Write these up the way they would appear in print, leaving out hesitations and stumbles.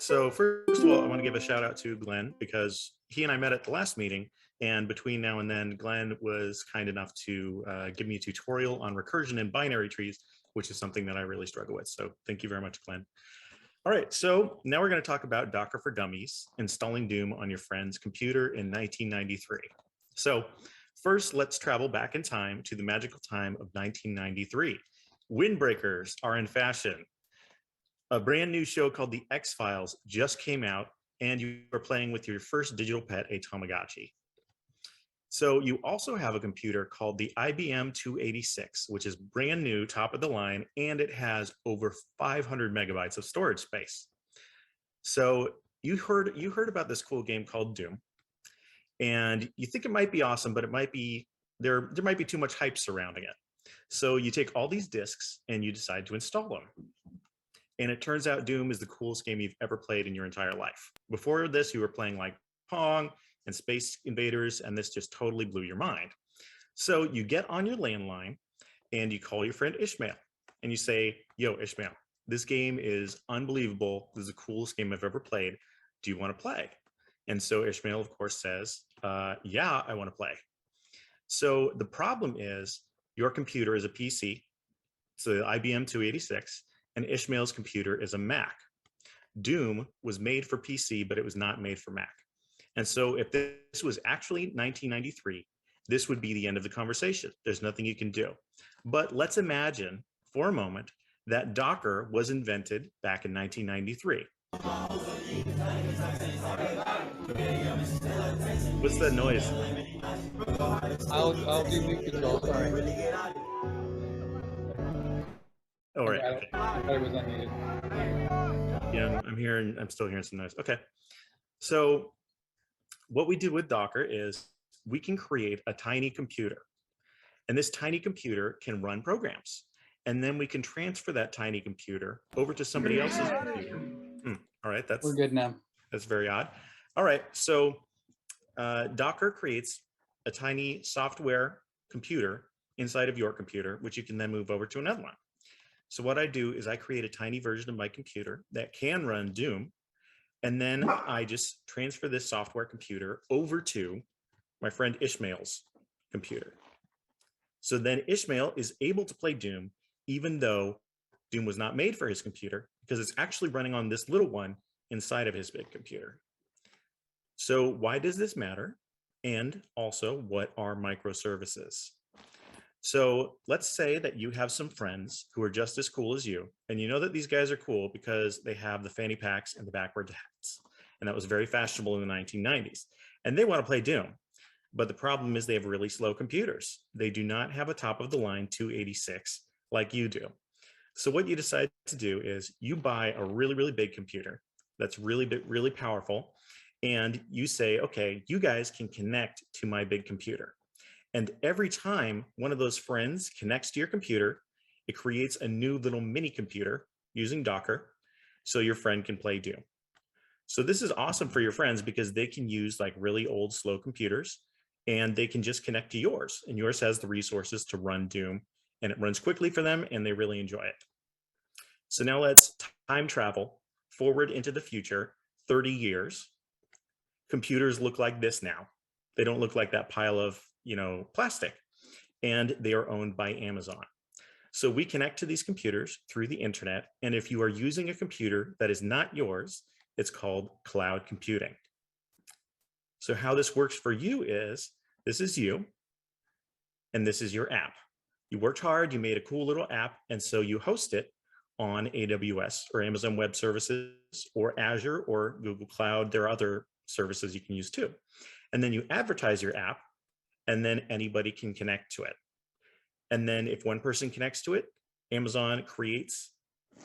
So first of all, I want to give a shout out to Glenn because he and I met at the last meeting, and between now and then, Glenn was kind enough to give me a tutorial on recursion and binary trees, which is something that I really struggle with. So thank you very much, Glenn. All right, so now we're going to talk about Docker for Dummies, installing Doom on your friend's computer in 1993. So first, let's travel back in time to the magical time of 1993. Windbreakers are in fashion. A brand new show called The X-Files just came out, and you are playing with your first digital pet, a Tamagotchi. So you also have a computer called the IBM 286, which is brand new, top of the line, and it has over 500 megabytes of storage space. So you heard about this cool game called Doom, and you think it might be awesome, but it might be there might be too much hype surrounding it. So you take all these disks and you decide to install them. And it turns out Doom is the coolest game you've ever played in your entire life. Before this, you were playing like Pong and Space Invaders, and this just totally blew your mind. So you get on your landline and you call your friend Ishmael and you say, yo, Ishmael, this game is unbelievable. This is the coolest game I've ever played. Do you want to play? And so Ishmael, of course, says, yeah, I want to play. So the problem is your computer is a PC. It's the IBM 286. And Ishmael's computer is a Mac. Doom was made for PC, but it was not made for Mac. And so if this was actually 1993, this would be the end of the conversation. There's nothing you can do. But let's imagine for a moment that Docker was invented back in 1993. What's that noise? I'll do new control, sorry. All right. Okay. I thought it was unmuted. Yeah, I'm still hearing some noise. Okay. So what we do with Docker is we can create a tiny computer. And this tiny computer can run programs. And then we can transfer that tiny computer over to somebody else's computer. All right, We're good now. That's very odd. All right, so Docker creates a tiny software computer inside of your computer, which you can then move over to another one. So what I do is I create a tiny version of my computer that can run Doom, and then I just transfer this software computer over to my friend Ishmael's computer. So then Ishmael is able to play Doom, even though Doom was not made for his computer, because it's actually running on this little one inside of his big computer. So why does this matter? And also, what are microservices? So let's say that you have some friends who are just as cool as you, and you know that these guys are cool because they have the fanny packs and the backwards hats. And that was very fashionable in the 1990s. And they want to play Doom. But the problem is they have really slow computers. They do not have a top of the line 286 like you do. So what you decide to do is you buy a really, really big computer that's really big, really powerful. And you say, okay, you guys can connect to my big computer. And every time one of those friends connects to your computer, it creates a new little mini computer using Docker so your friend can play Doom. So this is awesome for your friends because they can use like really old, slow computers and they can just connect to yours. And yours has the resources to run Doom and it runs quickly for them and they really enjoy it. So now let's time travel forward into the future, 30 years. Computers look like this now. They don't look like that pile of plastic, and they are owned by Amazon. So we connect to these computers through the internet. And if you are using a computer that is not yours, it's called cloud computing. So how this works for you is, this is you, and this is your app. You worked hard, you made a cool little app, and so you host it on AWS or Amazon Web Services or Azure or Google Cloud. There are other services you can use too. And then you advertise your app, and then anybody can connect to it. And then if one person connects to it, Amazon creates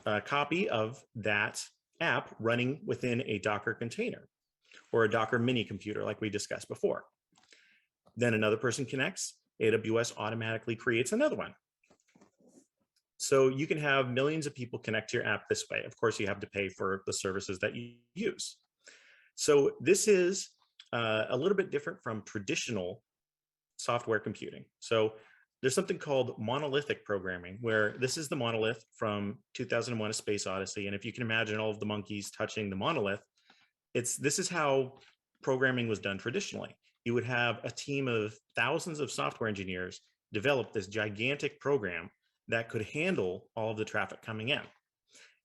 a copy of that app running within a Docker container or a Docker mini computer like we discussed before. Then another person connects, AWS automatically creates another one. So you can have millions of people connect to your app this way. Of course, you have to pay for the services that you use. So this is a little bit different from traditional software computing. So there's something called monolithic programming, where this is the monolith from 2001: A Space Odyssey. And if you can imagine all of the monkeys touching the monolith, this is how programming was done traditionally. You would have a team of thousands of software engineers develop this gigantic program that could handle all of the traffic coming in.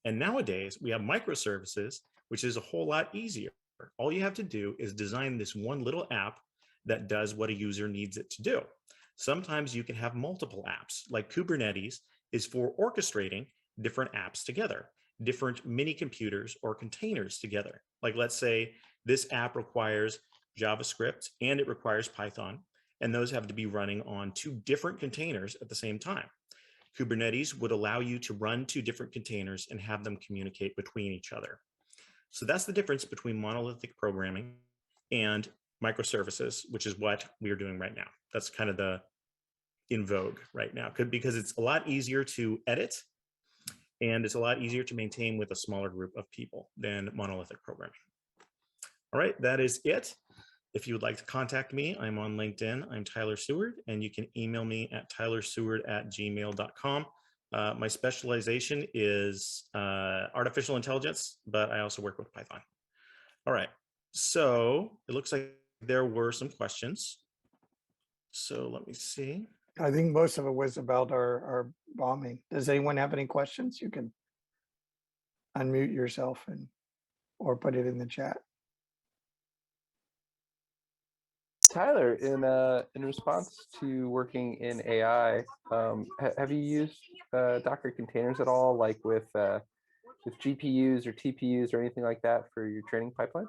And nowadays we have microservices, which is a whole lot easier. All you have to do is design this one little app that does what a user needs it to do. Sometimes you can have multiple apps, like Kubernetes is for orchestrating different apps together, different mini computers or containers together. Like, let's say this app requires JavaScript and it requires Python, and those have to be running on 2 different containers at the same time. Kubernetes would allow you to run 2 different containers and have them communicate between each other. So that's the difference between monolithic programming and microservices, which is what we are doing right now. That's kind of the in vogue right now, because it's a lot easier to edit and it's a lot easier to maintain with a smaller group of people than monolithic programming. All right, that is it. If you would like to contact me, I'm on LinkedIn. I'm Tyler Suard, and you can email me at tylerseward@gmail.com. My specialization is artificial intelligence, but I also work with Python. All right, so it looks like there were some questions. So let me see. I think most of it was about our bombing. Does anyone have any questions? You can unmute yourself or put it in the chat. Tyler, in response to working in AI, have you used Docker containers at all, like with GPUs or TPUs or anything like that for your training pipelines?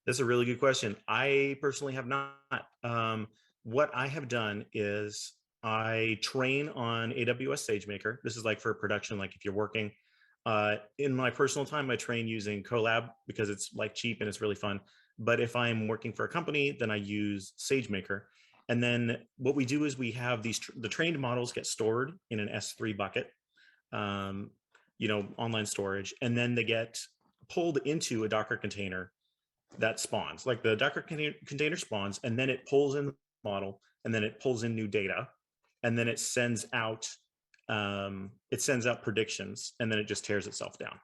That's a really good question. I personally have not. What I have done is I train on AWS SageMaker. This is like for production, like if you're working. In my personal time, I train using Colab because it's like cheap and it's really fun. But if I'm working for a company, then I use SageMaker. And then what we do is we have the trained models get stored in an S3 bucket, online storage, and then they get pulled into a Docker container that spawns. Like the Docker container spawns, and then it pulls in the model, and then it pulls in new data, and then it sends out predictions, and then it just tears itself down.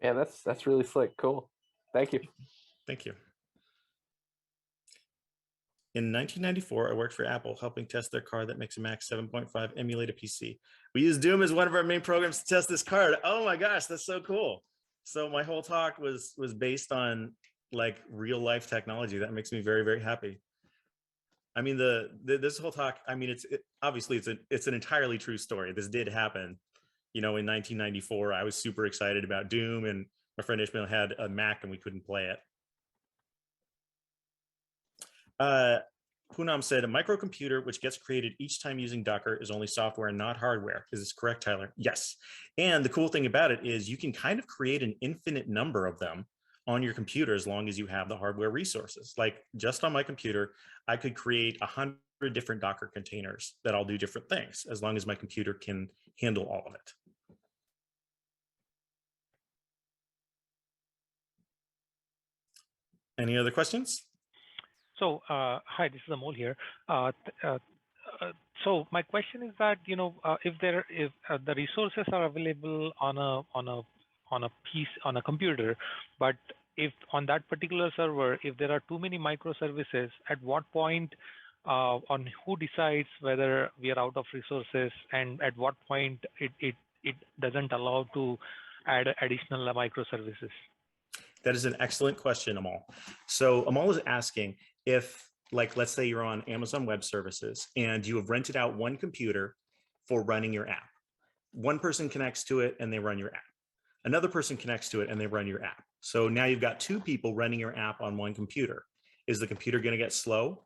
Yeah, that's really slick. Cool. Thank you. Thank you. In 1994, I worked for Apple, helping test their card that makes a Mac 7.5 emulate a PC. We use Doom as one of our main programs to test this card. Oh my gosh, that's so cool. So my whole talk was based on like real life technology. That makes me very, very happy. I mean, this whole talk, I mean, obviously it's an entirely true story. This did happen, in 1994. I was super excited about Doom, and my friend Ishmael had a Mac and we couldn't play it. Poonam said, a microcomputer which gets created each time using Docker is only software and not hardware. Is this correct, Tyler? Yes. And the cool thing about it is you can kind of create an infinite number of them on your computer as long as you have the hardware resources. Like just on my computer, I could create 100 different Docker containers that all do different things as long as my computer can handle all of it. Any other questions? So, hi, this is Amol here. So my question is that if the resources are available on a computer, but if on that particular server, if there are too many microservices, at what point on who decides whether we are out of resources, and at what point it doesn't allow to add additional microservices? That is an excellent question, Amal. So Amal is asking if, like, let's say you're on Amazon Web Services and you have rented out one computer for running your app. One person connects to it and they run your app. Another person connects to it and they run your app. So now you've got 2 people running your app on one computer. Is the computer going to get slow?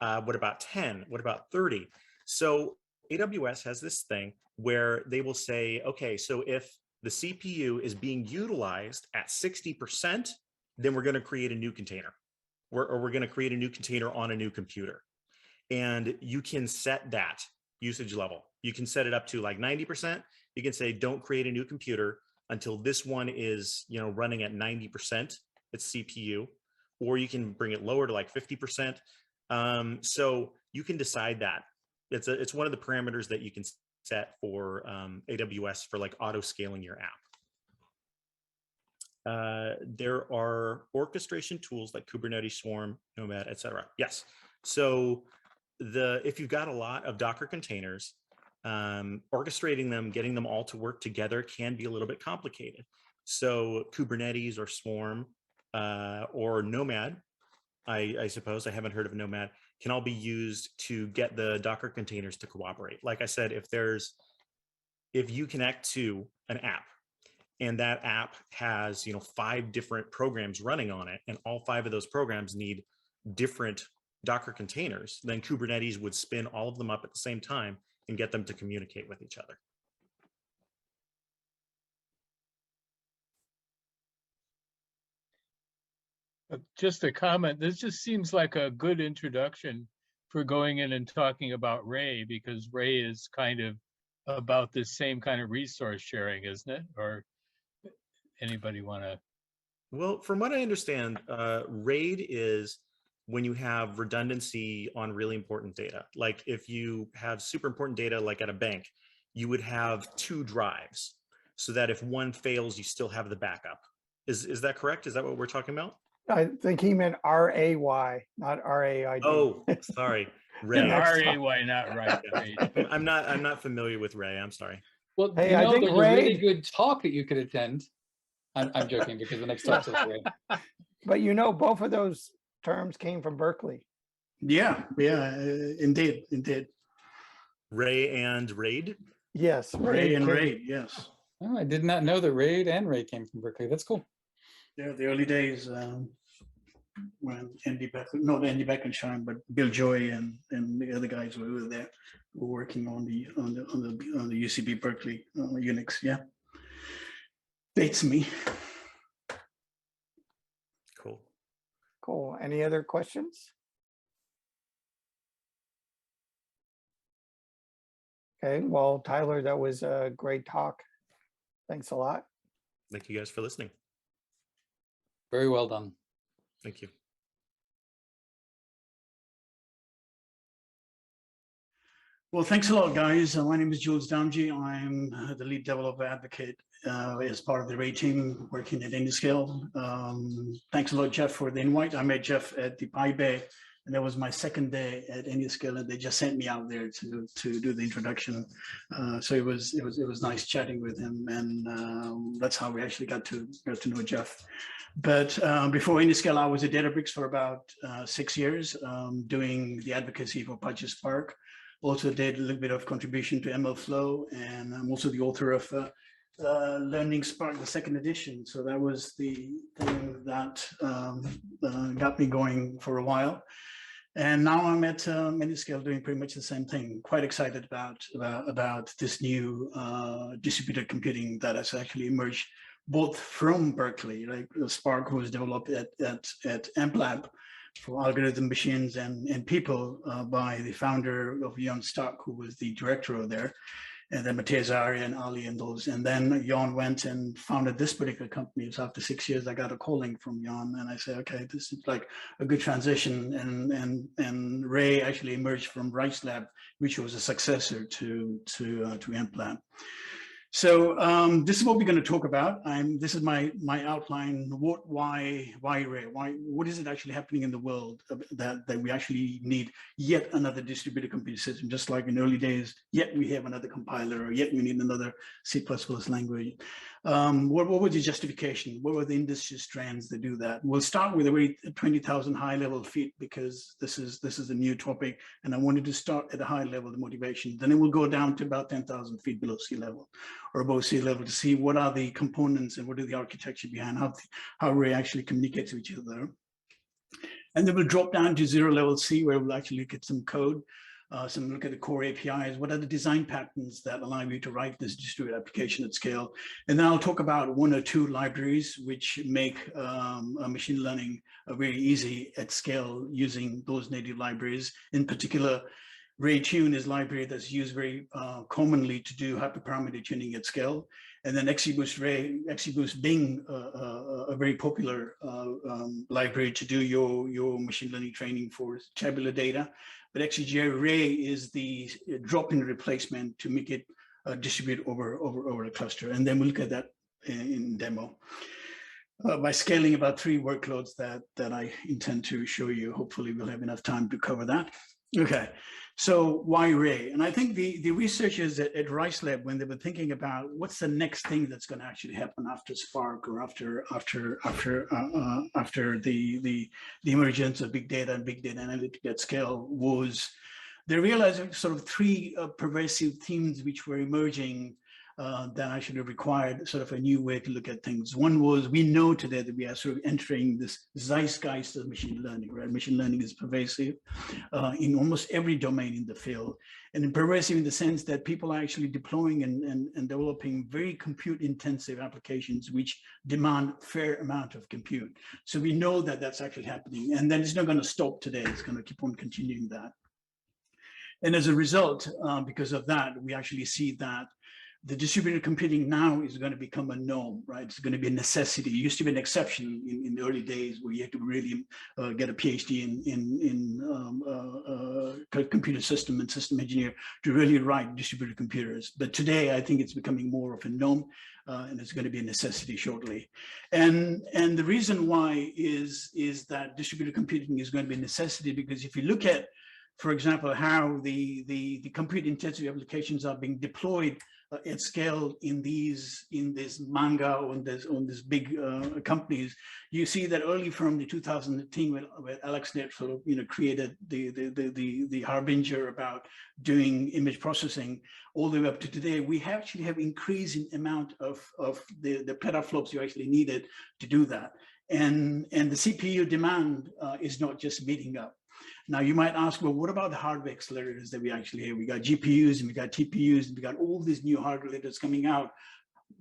What about 10? What about 30? So AWS has this thing where they will say, okay, so if the CPU is being utilized at 60%, then we're going to create a new container, or we're going to create a new container on a new computer. And you can set that usage level. You can set it up to like 90%. You can say, don't create a new computer until this one is, running at 90% its CPU, or you can bring it lower to like 50%. So you can decide that. It's one of the parameters that you can set for AWS for like auto scaling your app. There are orchestration tools like Kubernetes, Swarm, Nomad, etc. Yes. So if you've got a lot of Docker containers, orchestrating them, getting them all to work together can be a little bit complicated. So Kubernetes or Swarm or Nomad, I suppose, I haven't heard of Nomad, can all be used to get the Docker containers to cooperate. Like I said, if you connect to an app and that app has 5 different programs running on it, and all 5 of those programs need different Docker containers, then Kubernetes would spin all of them up at the same time and get them to communicate with each other. Just a comment, this just seems like a good introduction for going in and talking about Ray, because Ray is kind of about this same kind of resource sharing, isn't it? Or anybody want to? Well, from what I understand, RAID is when you have redundancy on really important data. Like if you have super important data, like at a bank, you would have 2 drives so that if one fails, you still have the backup. Is that correct? Is that what we're talking about? I think he meant RAY, not RAID. Oh, sorry. Ray. R-A-Y, not right. Right. I'm not familiar with Ray. I'm sorry. Well, Hey, you I know, think there's a Ray- really good talk that you could attend. I'm joking because the next talk is Ray. But both of those terms came from Berkeley. Yeah, indeed. Ray and RAID. Yes. Ray and came- Ray, yes. Oh, I did not know that Raid and Ray came from Berkeley. That's cool. Yeah, the early days when Andy Beckensheim, but Bill Joy and the other guys were there, were working on the UCB Berkeley Unix. Yeah, dates me. Cool. Cool. Any other questions? Okay, well, Tyler, that was a great talk. Thanks a lot. Thank you guys for listening. Very well done. Thank you. Well, thanks a lot, guys. My name is Jules Damji. I'm the lead developer advocate as part of the Ray team working at Indyscale. Thanks a lot, Jeff, for the invite. I met Jeff at the Pi Bay, and that was my second day at Indyscale, and they just sent me out there to do the introduction. So it was nice chatting with him, and that's how we actually got to know Jeff. But before Indyscale, I was at Databricks for about 6 years, doing the advocacy for Apache Spark. Also did a little bit of contribution to MLflow, and I'm also the author of Learning Spark, the 2nd edition. So that was the thing that got me going for a while. And now I'm at Indyscale doing pretty much the same thing. Quite excited about this new distributed computing that has actually emerged both from Berkeley, like Spark was developed at AmpLab for algorithm machines and people by the founder of Jan Stark, who was the director of there, and then Matthias Ari and Ali and those. And then Jan went and founded this particular company. So after 6 years, I got a calling from Jan, and I said, okay, this is like a good transition. And Ray actually emerged from Rice Lab, which was a successor to AmpLab. So this is what we're going to talk about. This is my outline. Why Ray? What is it actually happening in the world that we actually need yet another distributed computer system, just like in early days, yet we have another compiler, or yet we need another C++ language. What was the justification? What were the industry strands that do that? We'll start with a 20,000 high level feet, because this is a new topic, and I wanted to start at a high level, the motivation. Then it will go down to about 10,000 feet below sea level, or above sea level, to see what are the components and what is the architecture behind how Ray actually communicates with each other. And then we'll drop down to 0 level C, where we'll actually look at some code, some look at the core APIs. What are the design patterns that allow you to write this distributed application at scale? And then I'll talk about 1 or 2 libraries which make machine learning very easy at scale using those native libraries. In particular, Ray Tune is a library that's used very commonly to do hyperparameter tuning at scale. And then XGBoost being a very popular library to do your machine learning training for tabular data. But XGRay is the drop-in replacement to make it distribute over a cluster. And then we'll look at that in demo. By scaling about 3 workloads that I intend to show you. Hopefully we'll have enough time to cover that. Okay, so why Ray? And I think the researchers at Rice Lab, when they were thinking about what's the next thing that's going to actually happen after Spark or after the emergence of big data and big data analytics at scale, was they realized sort of 3 pervasive themes which were emerging that actually required sort of a new way to look at things. One was, we know today that we are sort of entering this zeitgeist of machine learning, right? Machine learning is pervasive in almost every domain in the field. And pervasive in the sense that people are actually deploying and developing very compute intensive applications which demand a fair amount of compute. So we know that that's actually happening. And then it's not going to stop today. It's going to keep on continuing that. And as a result, because of that, we actually see that the distributed computing now is going to become a norm, right? It's going to be a necessity. It used to be an exception in the early days where you had to really get a PhD in computer system and system engineer to really write distributed computers. But today, I think it's becoming more of a norm, and it's going to be a necessity shortly. And the reason why is that distributed computing is going to be a necessity, because if you look at, for example, how the compute intensive applications are being deployed at scale in this manga or on this big companies, you see that early from the 2010 when AlexNet sort of created the harbinger about doing image processing, all the way up to today, we actually have increasing amount of the petaflops you actually needed to do that, and the CPU demand is not just meeting up. Now you might ask, well, what about the hardware accelerators that we actually have? We got GPUs and we got TPUs and we got all these new hardware accelerators coming out.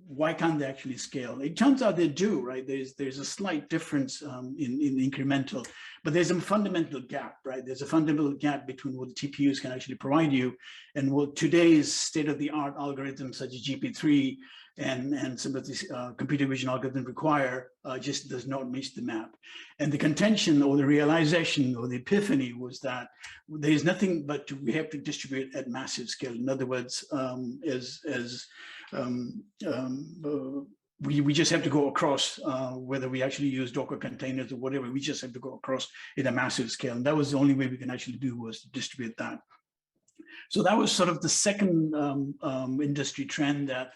Why can't they actually scale? It turns out they do, right? There's a slight difference in incremental, but there's a fundamental gap, right? There's a fundamental gap between what the TPUs can actually provide you and what today's state-of-the-art algorithms such as GP3 and some of these computer vision algorithms require just does not meet the map. And the contention or the realization or the epiphany was that there is nothing but we have to distribute at massive scale. In other words, we just have to go across, whether we actually use Docker containers or whatever, we just have to go across in a massive scale. And that was the only way we can actually do was to distribute that. So that was sort of the second industry trend that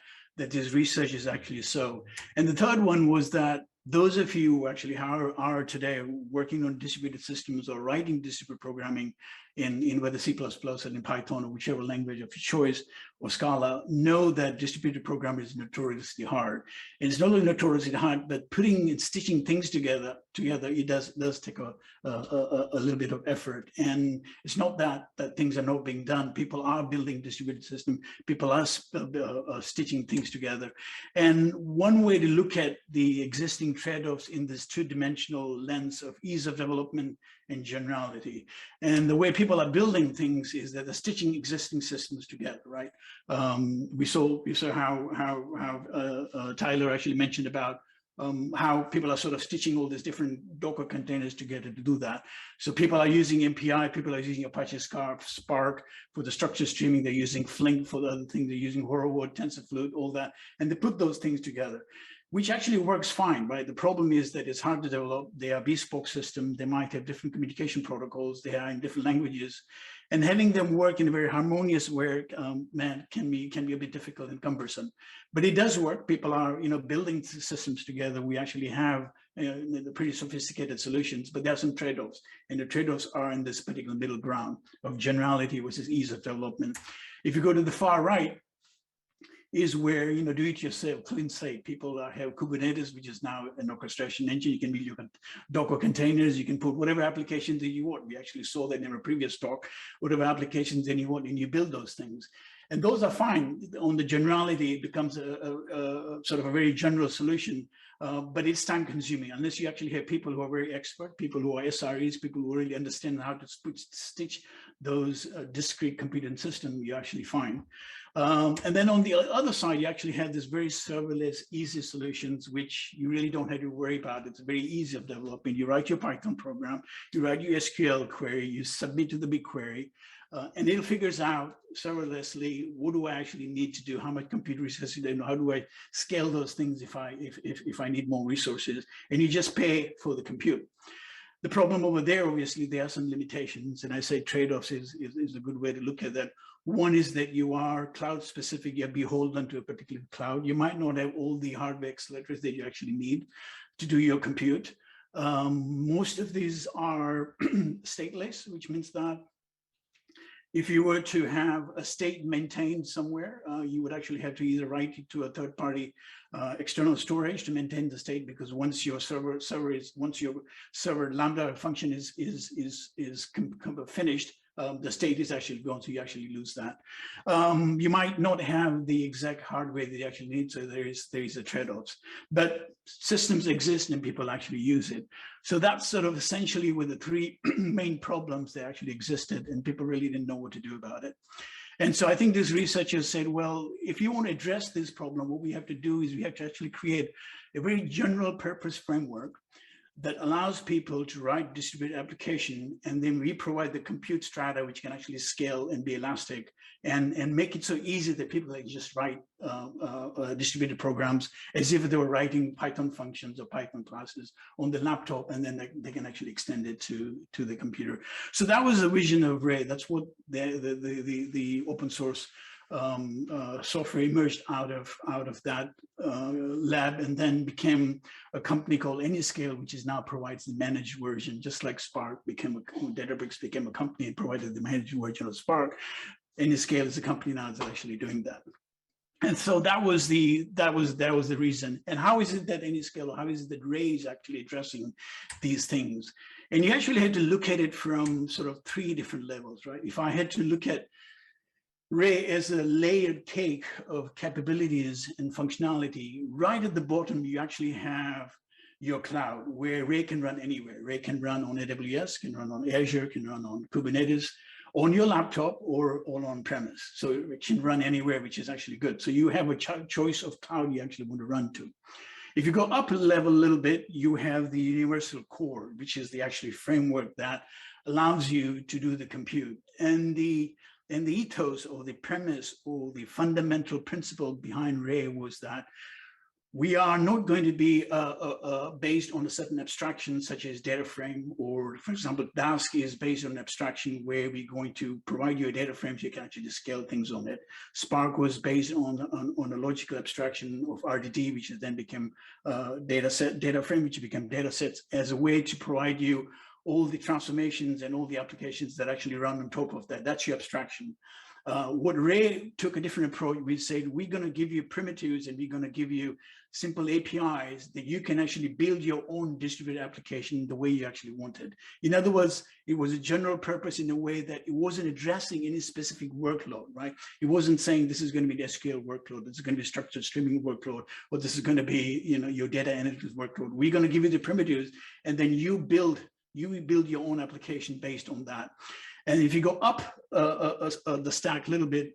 these researchers actually saw. And the third one was that those of you who actually are today working on distributed systems or writing distributed programming in whether C++ and in Python or whichever language of choice or Scala know that distributed programming is notoriously hard. And it's not only notoriously hard, but putting and stitching things together it does take a little bit of effort. And it's not that things are not being done. People are building distributed systems. People are stitching things together. And one way to look at the existing trade-offs in this two-dimensional lens of ease of development and generality. And the way people are building things is that they're stitching existing systems together, right? We saw how Tyler actually mentioned about how people are sort of stitching all these different Docker containers together to do that. So people are using MPI, people are using Apache Spark for the structure streaming, they're using Flink for the other things, they're using Horoword, TensorFlow, all that, and they put those things together, which actually works fine, right? The problem is that it's hard to develop. They are bespoke systems. They might have different communication protocols. They are in different languages. And having them work in a very harmonious way, can be a bit difficult and cumbersome. But it does work. People are, building systems together. We actually have the pretty sophisticated solutions, but there are some trade-offs. And the trade-offs are in this particular middle ground of generality versus ease of development. If you go to the far right, is where, do it yourself, clean slate. People have Kubernetes, which is now an orchestration engine. You can build your Docker containers. You can put whatever applications that you want. We actually saw that in a previous talk, whatever applications that you want, and you build those things. And those are fine. On the generality, it becomes a sort of a very general solution. but it's time consuming unless you actually have people who are very expert, people who are SREs, people who really understand how to stitch those discrete computing systems. You actually find. And then on the other side, you actually have this very serverless, easy solutions, which you really don't have to worry about. It's very easy of developing. You write your Python program, you write your SQL query, you submit to the BigQuery, and it figures out serverlessly, what do I actually need to do? How much compute resources do I know? How do I scale those things if I need more resources? And you just pay for the compute. The problem over there, obviously, there are some limitations, and I say trade-offs is a good way to look at that. One is that you are cloud specific, you're beholden to a particular cloud. You might not have all the hardware accelerators that you actually need to do your compute. Most of these are stateless, which means that if you were to have a state maintained somewhere, you would actually have to either write it to a third-party external storage to maintain the state, because once your once your server Lambda function is finished, the state is actually gone, so you actually lose that. You might not have the exact hardware that you actually need, so there is a trade-offs. But systems exist and people actually use it. So that's sort of essentially were the three main problems that actually existed, and people really didn't know what to do about it. And so I think these researchers said, well, if you want to address this problem, what we have to do is we have to actually create a very general purpose framework that allows people to write distributed application, and then we provide the compute strata which can actually scale and be elastic and make it so easy that people can just write distributed programs as if they were writing Python functions or Python classes on the laptop, and then they can actually extend it to the computer. So that was the vision of Ray. That's what the open source software emerged out of that lab, and then became a company called Anyscale, which is now provides the managed version, just like Spark became Databricks became a company and provided the managed version of Spark. Anyscale is a company now that's actually doing that. And so that was the reason. And how is it that Anyscale, or how is it that Ray is actually addressing these things? And you actually had to look at it from sort of three different levels, right? If I had to look at Ray as a layered cake of capabilities and functionality, right at the bottom, you actually have your cloud, where Ray can run anywhere. Ray can run on AWS, can run on Azure, can run on Kubernetes, on your laptop or on premise. So it can run anywhere, which is actually good. So you have a choice of cloud you actually want to run to. If you go up a level a little bit, you have the universal core, which is the actually framework that allows you to do the compute. And the ethos or the premise or the fundamental principle behind Ray was that we are not going to be based on a certain abstraction such as data frame, or for example, Dask is based on an abstraction where we're going to provide you a data frame so you can actually scale things on it. Spark was based on a logical abstraction of RDD, which then became data frame, which became data sets, as a way to provide you all the transformations and all the applications that actually run on top of that. That's your abstraction. What Ray took a different approach. We said, we're going to give you primitives and we're going to give you simple APIs that you can actually build your own distributed application the way you actually wanted. In other words, it was a general purpose in a way that it wasn't addressing any specific workload, right? It wasn't saying this is going to be the SQL workload, this is going to be structured streaming workload, or this is going to be, you know, your data analytics workload. We're going to give you the primitives, and then you build your own application based on that. And if you go up the stack a little bit,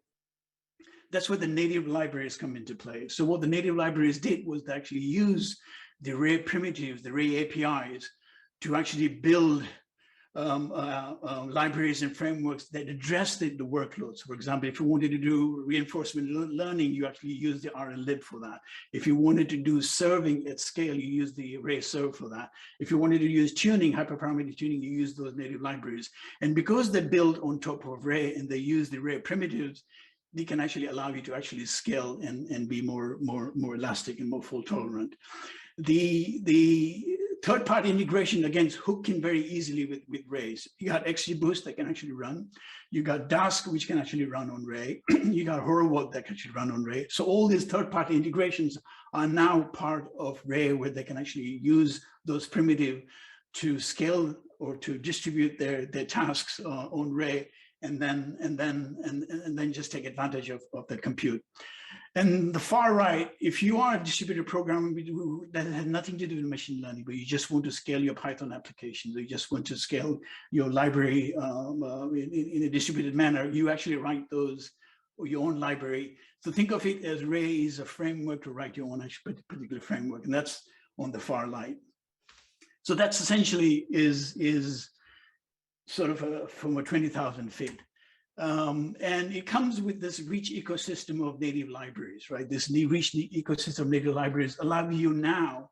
that's where the native libraries come into play. So what the native libraries did was to actually use the Ray primitives, the Ray APIs, to actually build libraries and frameworks that address the workloads. For example, if you wanted to do reinforcement learning, you actually use the RLib for that. If you wanted to do serving at scale, you use the Ray serve for that. If you wanted to use tuning, hyperparameter tuning, you use those native libraries. And because they're built on top of Ray and they use the Ray primitives, they can actually allow you to actually scale and be more elastic and more fault tolerant. The third-party integration, again, hook in very easily with Rays. You got XGBoost that can actually run. You got Dask, which can actually run on Ray. You got Horowalt that can actually run on Ray. So all these third-party integrations are now part of Ray, where they can actually use those primitive to scale or to distribute their tasks on Ray, and then just take advantage of the compute. And the far right, if you are a distributed programmer that has nothing to do with machine learning, but you just want to scale your Python applications, or you just want to scale your library in a distributed manner, you actually write those or your own library. So think of it as Ray is a framework to write your own particular framework, and that's on the far right. So that's essentially is sort of from a 20,000 feet. And it comes with this rich ecosystem of native libraries, right? This rich ecosystem of native libraries allow you now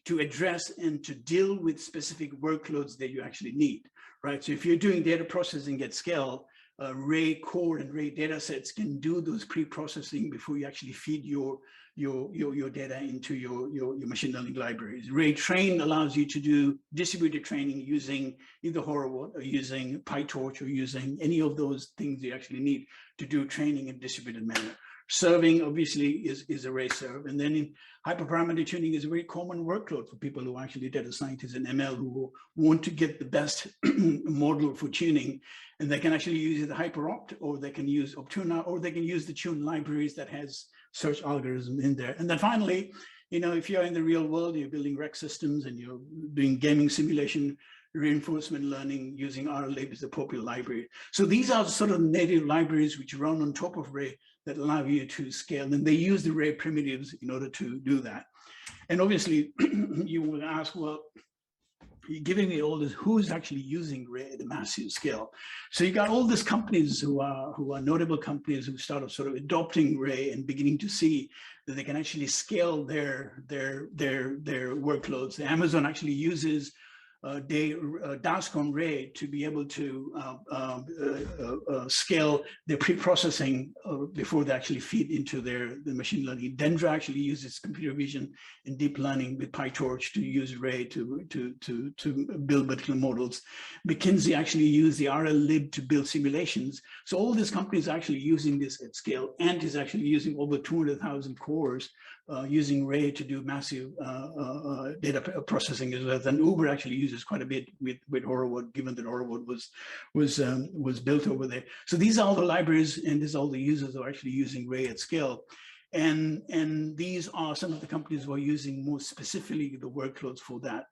to address and to deal with specific workloads that you actually need, right? So if you're doing data processing at scale, Ray core and Ray datasets can do those pre-processing before you actually feed your data into your machine learning libraries. Ray train allows you to do distributed training using either Horowitz or using PyTorch or using any of those things you actually need to do training in a distributed manner. Serving obviously is a Ray serve, and then in hyperparameter tuning is a very common workload for people who are actually data scientists and ML who want to get the best model for tuning, and they can actually use the hyperopt, or they can use Optuna, or they can use the tune libraries that has search algorithm in there. And then finally, you know, if you're in the real world, you're building rec systems and you're doing gaming simulation, reinforcement learning using RLib is a popular library. So these are sort of native libraries which run on top of Ray that allow you to scale, and they use the Ray primitives in order to do that. And obviously you will ask, well, you're giving me all this, who's actually using Ray at a massive scale? So you got all these companies who are notable companies who started sort of adopting Ray and beginning to see that they can actually scale their workloads. Amazon actually uses Dask on Ray to be able to scale their pre-processing before they actually feed into the machine learning. Dendra actually uses computer vision and deep learning with PyTorch to use Ray to build particular models. McKinsey actually used the RLib to build simulations. So all these companies are actually using this at scale. Ant is actually using over 200,000 cores using Ray to do massive data processing as well. And Uber actually uses quite a bit with Horowitz, given that Horowitz was built over there. So these are all the libraries, and these are all the users who are actually using Ray at scale. And these are some of the companies who are using more specifically the workloads for that.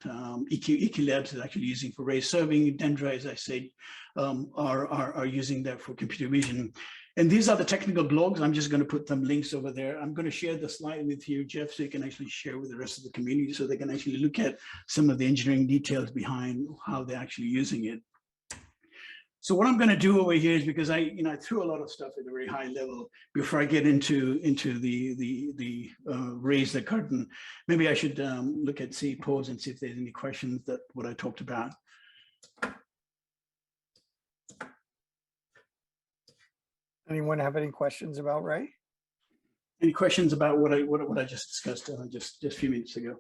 Equilabs is actually using for Ray serving. Dendra, as I said, are using that for computer vision. And these are the technical blogs. I'm just going to put some links over there. I'm going to share the slide with you, Jeff, so you can actually share with the rest of the community so they can actually look at some of the engineering details behind how they're actually using it. So what I'm going to do over here is, because I threw a lot of stuff at a very high level before I get into the raise the curtain. Maybe I should look at pause and see if there's any questions that what I talked about. Anyone have any questions about Ray? Any questions about what I just discussed just a few minutes ago?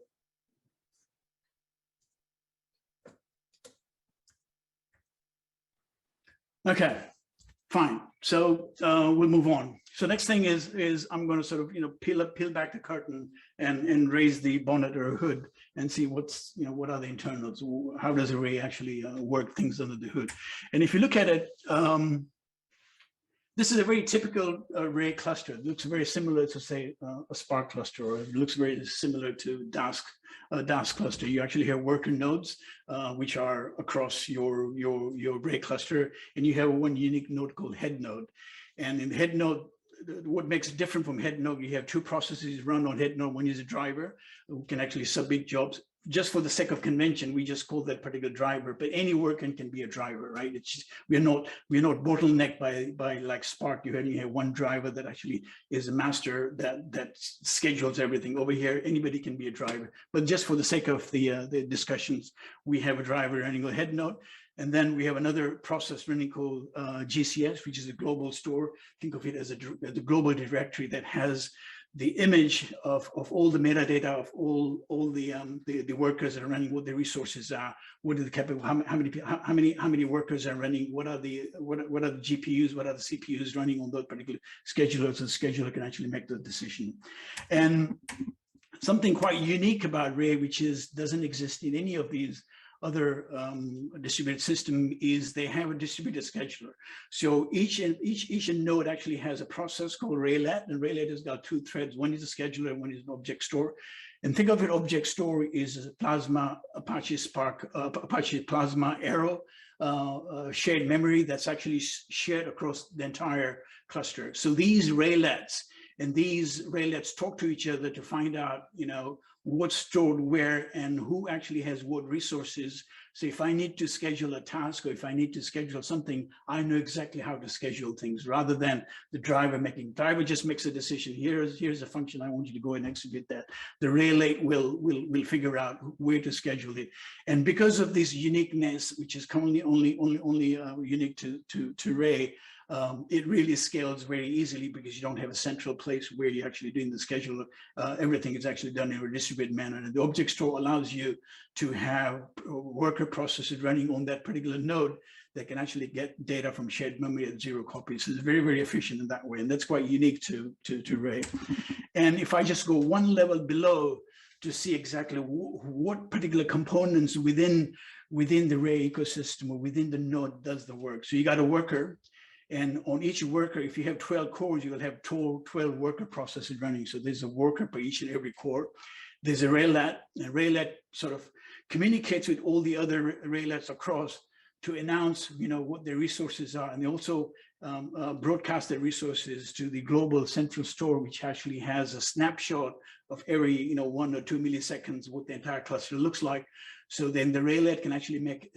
Okay, fine. So we'll move on. So next thing is I'm going to sort of peel back the curtain and raise the bonnet or hood and see what's what are the internals. How does Ray actually work things under the hood? And if you look at it. This is a very typical Ray cluster. It looks very similar to, say, a Spark cluster, or it looks very similar to Dask cluster. You actually have worker nodes, which are across your Ray cluster, and you have one unique node called head node. And in the head node, what makes it different from head node, you have two processes run on head node. One is a driver who can actually submit jobs. Just for the sake of convention, we just call that particular driver, but any worker can be a driver, right? It's just, we're not bottlenecked by like Spark. You only have one driver that actually is a master that schedules everything. Over here, anybody can be a driver, but just for the sake of the discussions, we have a driver running a head node. And then we have another process running called GCS, which is a global store. Think of it as a global directory that has the image of all the metadata of all the workers that are running, what the resources are, what are the capable, how many workers are running, what are the GPUs, what are the CPUs running on those particular schedulers, and the scheduler can actually make the decision. And something quite unique about Ray, which doesn't exist in any of these other distributed system is they have a distributed scheduler. So each node actually has a process called Raylet, and Raylet has got two threads. One is a scheduler, and one is an object store. And think of an object store is a Plasma, Apache Spark, Apache Plasma Arrow shared memory that's actually shared across the entire cluster. So these Raylets talk to each other to find out, what's stored where and who actually has what resources. So if I need to schedule a task or if I need to schedule something, I know exactly how to schedule things rather than the driver just makes a decision. Here's a function, I want you to go and execute that. The Raylet will figure out where to schedule it. And because of this uniqueness, which is currently only unique to Ray, it really scales very easily because you don't have a central place where you're actually doing the schedule. Everything is actually done in a distributed manner. And the object store allows you to have worker processes running on that particular node that can actually get data from shared memory at 0 copies. So it's very, very efficient in that way. And that's quite unique to Ray. And if I just go one level below to see exactly what particular components within the Ray ecosystem or within the node does the work. So you got a worker. And on each worker, if you have 12 cores, you will have 12 worker processes running. So there's a worker per each and every core. There's a Raylet, and Raylet sort of communicates with all the other Raylets across to announce, what their resources are. And they also broadcast their resources to the global central store, which actually has a snapshot of every, 1 or 2 milliseconds, what the entire cluster looks like. So then the Raylet can actually make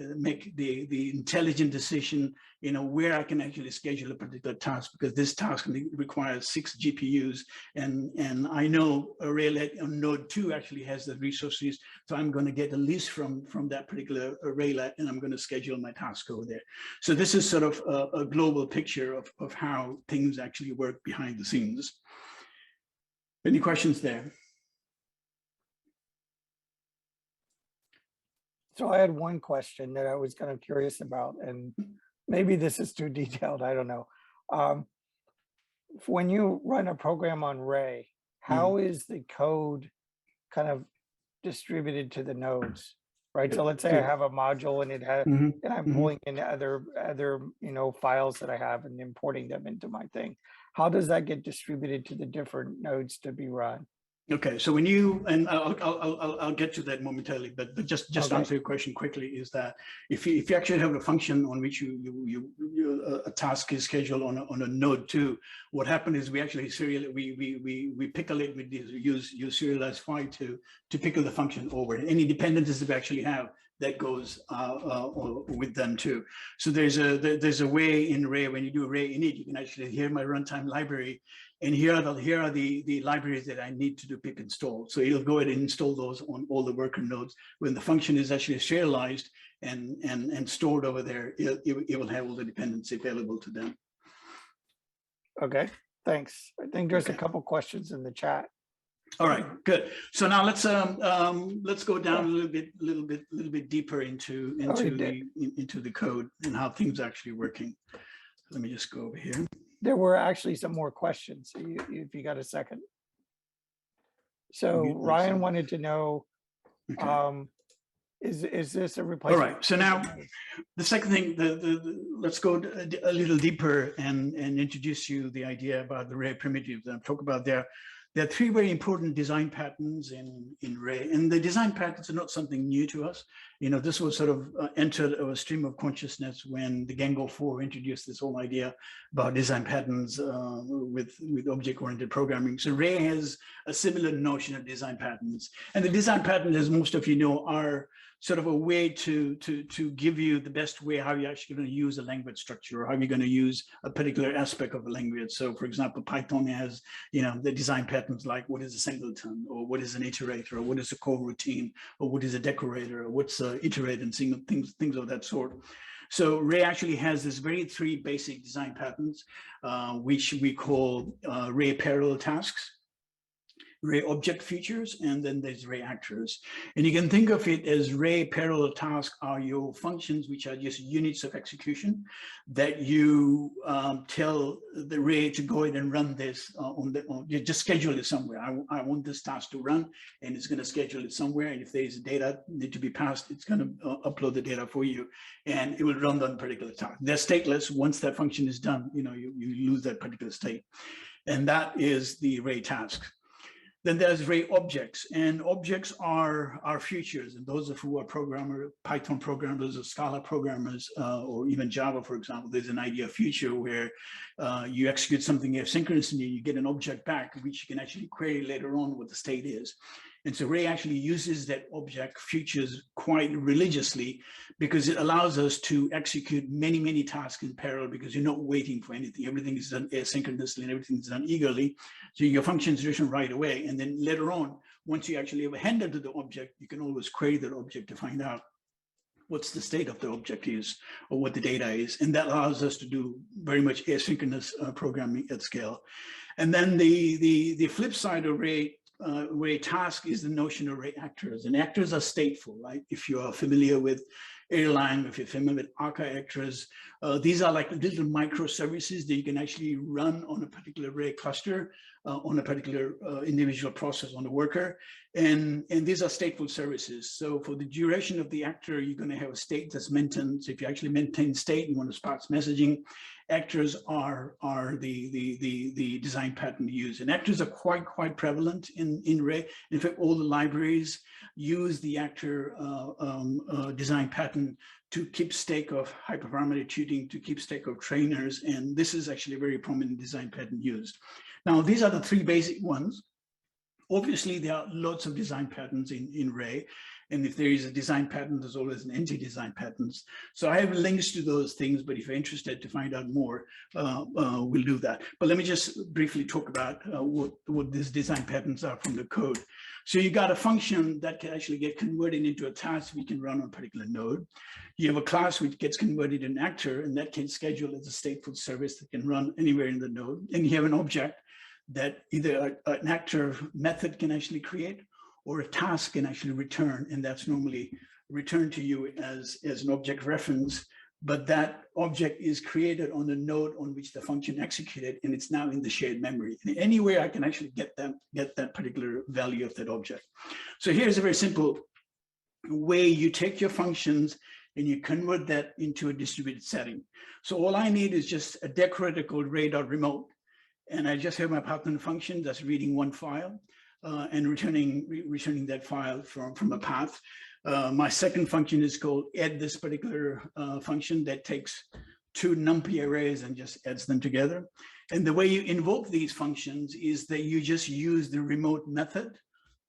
the intelligent decision, where I can actually schedule a particular task, because this task requires 6 GPUs. And I know a Raylet on node 2 actually has the resources. So I'm going to get a list from that particular Raylet, and I'm going to schedule my task over there. So this is sort of a global picture of how things actually work behind the scenes. Any questions there? So I had one question that I was kind of curious about, and maybe this is too detailed, I don't know. When you run a program on Ray, how is the code kind of distributed to the nodes, right? So let's say I have a module and it has, and I'm pulling in other files that I have and importing them into my thing. How does that get distributed to the different nodes to be run? Okay, so when you, and I'll get to that momentarily, but just to answer your question quickly, is that if you actually have a function on which a task is scheduled on a node 2, what happened is we actually we pickle it, we use serialized file to pickle the function over. Any dependencies that we actually have, that goes with them too. So there's a way in Ray, when you do Ray init, you can actually hear my runtime library, and here are the libraries that I need to do pip install. So it'll go ahead and install those on all the worker nodes. When the function is actually serialized and stored over there, it will have all the dependency available to them. Okay, thanks. I think there's a couple questions in the chat. All right, good. So now let's go down a little bit deeper into the code and how things are actually working. Let me just go over here. There were actually some more questions, if you got a second. So Ryan wanted to know, is this a replacement? All right, so now the second thing, let's go a little deeper and introduce you the idea about the Ray primitives. And talk about there are 3 very important design patterns in Ray, and the design patterns are not something new to us. This was sort of entered a stream of consciousness when the Django 4 introduced this whole idea about design patterns with object-oriented programming. So Ray has a similar notion of design patterns, and the design patterns, as most of you know, are sort of a way to give you the best way how you're actually going to use a language structure, or how you're going to use a particular aspect of a language. So for example, Python has, the design patterns like what is a singleton, or what is an iterator, or what is a coroutine, or what is a decorator, or what's a iterate, and things of that sort. So Ray actually has this 3 basic design patterns, which we call Ray parallel tasks. Ray object features, and then there's Ray actors. And you can think of it as Ray parallel tasks are your functions, which are just units of execution that you tell the Ray to go ahead and run this you just schedule it somewhere. I want this task to run, and it's going to schedule it somewhere. And if there's data need to be passed, it's going to upload the data for you, and it will run on a particular task. They're stateless. Once that function is done, you lose that particular state. And that is the Ray task. Then there's Ray objects, and objects are features. And those of who are Python programmers or Scala programmers, or even Java, for example, there's an idea of feature where you execute something asynchronously, you get an object back, which you can actually query later on what the state is. And so Ray actually uses that object features quite religiously, because it allows us to execute many, many tasks in parallel, because you're not waiting for anything. Everything is done asynchronously and everything is done eagerly. So your function is written right away. And then later on, once you actually have a handle to the object, you can always query that object to find out what's the state of the object is or what the data is. And that allows us to do very much asynchronous programming at scale. And then the flip side of Ray task is the notion of Ray actors, and actors are stateful, right? If you are familiar with Erlang, if you're familiar with Akka actors, these are like little microservices that you can actually run on a particular Ray cluster, on a particular individual process on a worker, and these are stateful services. So for the duration of the actor, you're going to have a state that's maintained. So if you actually maintain state, you want to sparse messaging. Actors are the design pattern used, and actors are quite prevalent in Ray. In fact, all the libraries use the actor design pattern to keep stake of hyperparameter tuning, to keep stake of trainers, and this is actually a very prominent design pattern used. Now, these are the three basic ones. Obviously, there are lots of design patterns in Ray. And if there is a design pattern, there's always an anti-design patterns. So I have links to those things, but if you're interested to find out more, we'll do that. But let me just briefly talk about what these design patterns are from the code. So you got a function that can actually get converted into a task we can run on a particular node. You have a class which gets converted in an actor, and that can schedule as a stateful service that can run anywhere in the node. And you have an object that either an actor method can actually create, or a task can actually return, and that's normally returned to you as an object reference, but that object is created on the node on which the function executed, and it's now in the shared memory. And anywhere I can actually get that particular value of that object. So here's a very simple way you take your functions and you convert that into a distributed setting. So all I need is just a decorator called ray.remote, and I just have my Python function that's reading one file. And returning that file from a path. My second function is called add this particular function that takes two numpy arrays and just adds them together. And the way you invoke these functions is that you just use the remote method,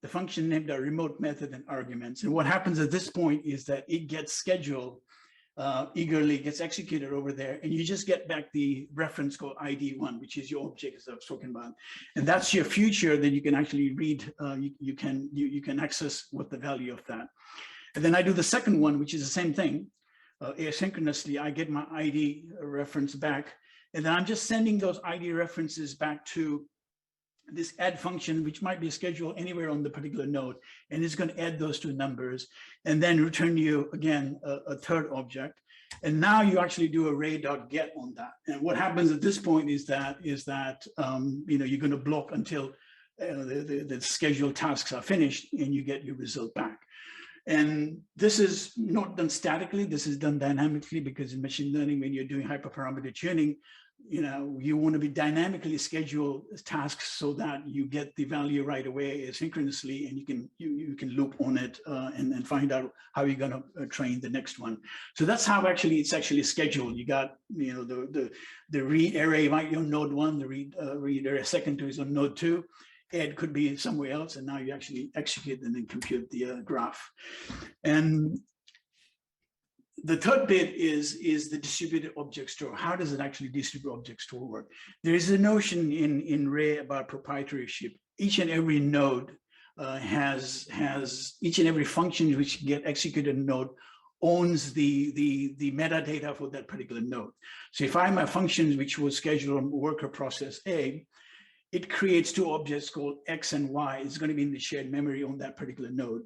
the function named a remote method and arguments. And what happens at this point is that it gets scheduled eagerly, gets executed over there, and you just get back the reference called ID1, which is your object as I was talking about, and that's your future that you can actually read. You can access what the value of that, and then I do the second one, which is the same thing. Asynchronously, I get my ID reference back, and then I'm just sending those ID references back to this add function, which might be scheduled anywhere on the particular node, and it's going to add those two numbers and then return you again a third object. And now you actually do a ray.get on that. And what happens at this point is that you're going to block until the scheduled tasks are finished and you get your result back. And this is not done statically, this is done dynamically, because in machine learning, when you're doing hyperparameter tuning, you want to be dynamically schedule tasks so that you get the value right away asynchronously, and you can loop on it and then find out how you're going to train the next one. So that's how it's actually scheduled. You got the read array might be on node 1, the read array second to is on node 2. Add could be somewhere else, and now you actually execute and then compute the graph. And the third bit is the distributed object store. How does it actually distribute object store work? There is a notion in Ray about proprietorship. Each and every node has each and every function which get executed in node owns the metadata for that particular node. So if I have a function which was scheduled on worker process A, it creates two objects called X and Y. It's going to be in the shared memory on that particular node.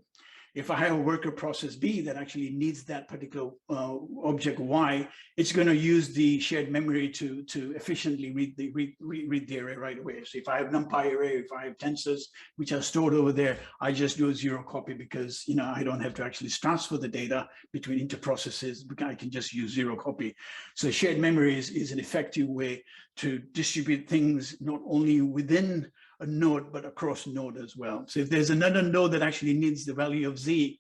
If I have a worker process B that actually needs that particular object Y, it's going to use the shared memory to efficiently read the array right away. So if I have NumPy array, if I have tensors which are stored over there, I just do a zero copy because I don't have to actually transfer the data between interprocesses. I can just use zero copy. So shared memory is an effective way to distribute things not only within a node, but across node as well. So if there's another node that actually needs the value of Z,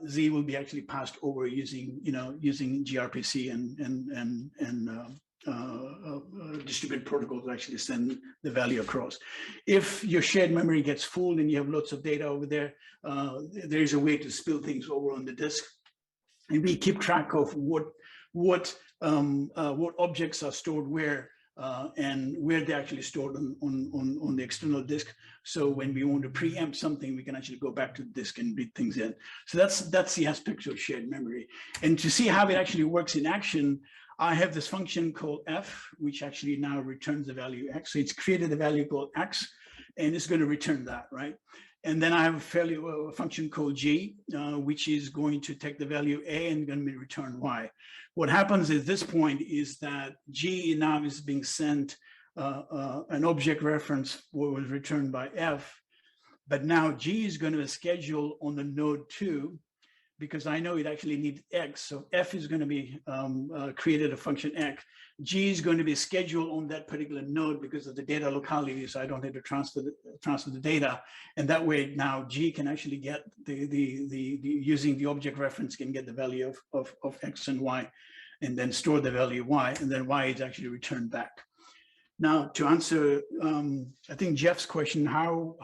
Z will be actually passed over using gRPC and distributed protocol to actually send the value across. If your shared memory gets full and you have lots of data over there, there is a way to spill things over on the disk, and we keep track of what objects are stored where. And where they're actually stored on the external disk. So when we want to preempt something, we can actually go back to the disk and read things in. So that's the aspect of shared memory. And to see how it actually works in action, I have this function called f, which actually now returns the value x. So it's created a value called x, and it's going to return that, right? And then I have a function called g, which is going to take the value a and going to return y. What happens at this point is that g now is being sent an object reference what was returned by f, but now g is going to schedule on the node 2 because I know it actually needs x. So f is going to be created a function x. G is going to be scheduled on that particular node because of the data locality, so I don't have to transfer the data. And that way now G can actually get using the object reference can get the value of x and y, and then store the value y, and then y is actually returned back. Now to answer, I think Jeff's question, how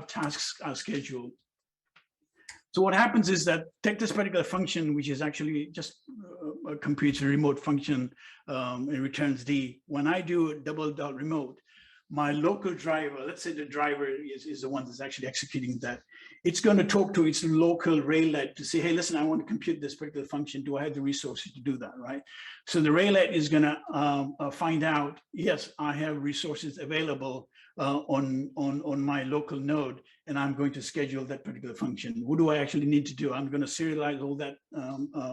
tasks are scheduled. So what happens is that take this particular function, which is actually just computes a remote function and returns D. When I do a double.remote, my local driver, let's say the driver is the one that's actually executing that, it's going to talk to its local raylet to say, hey, listen, I want to compute this particular function. Do I have the resources to do that, right? So the raylet is going to find out, yes, I have resources available on my local node, and I'm going to schedule that particular function. What do I actually need to do? I'm going to serialize all that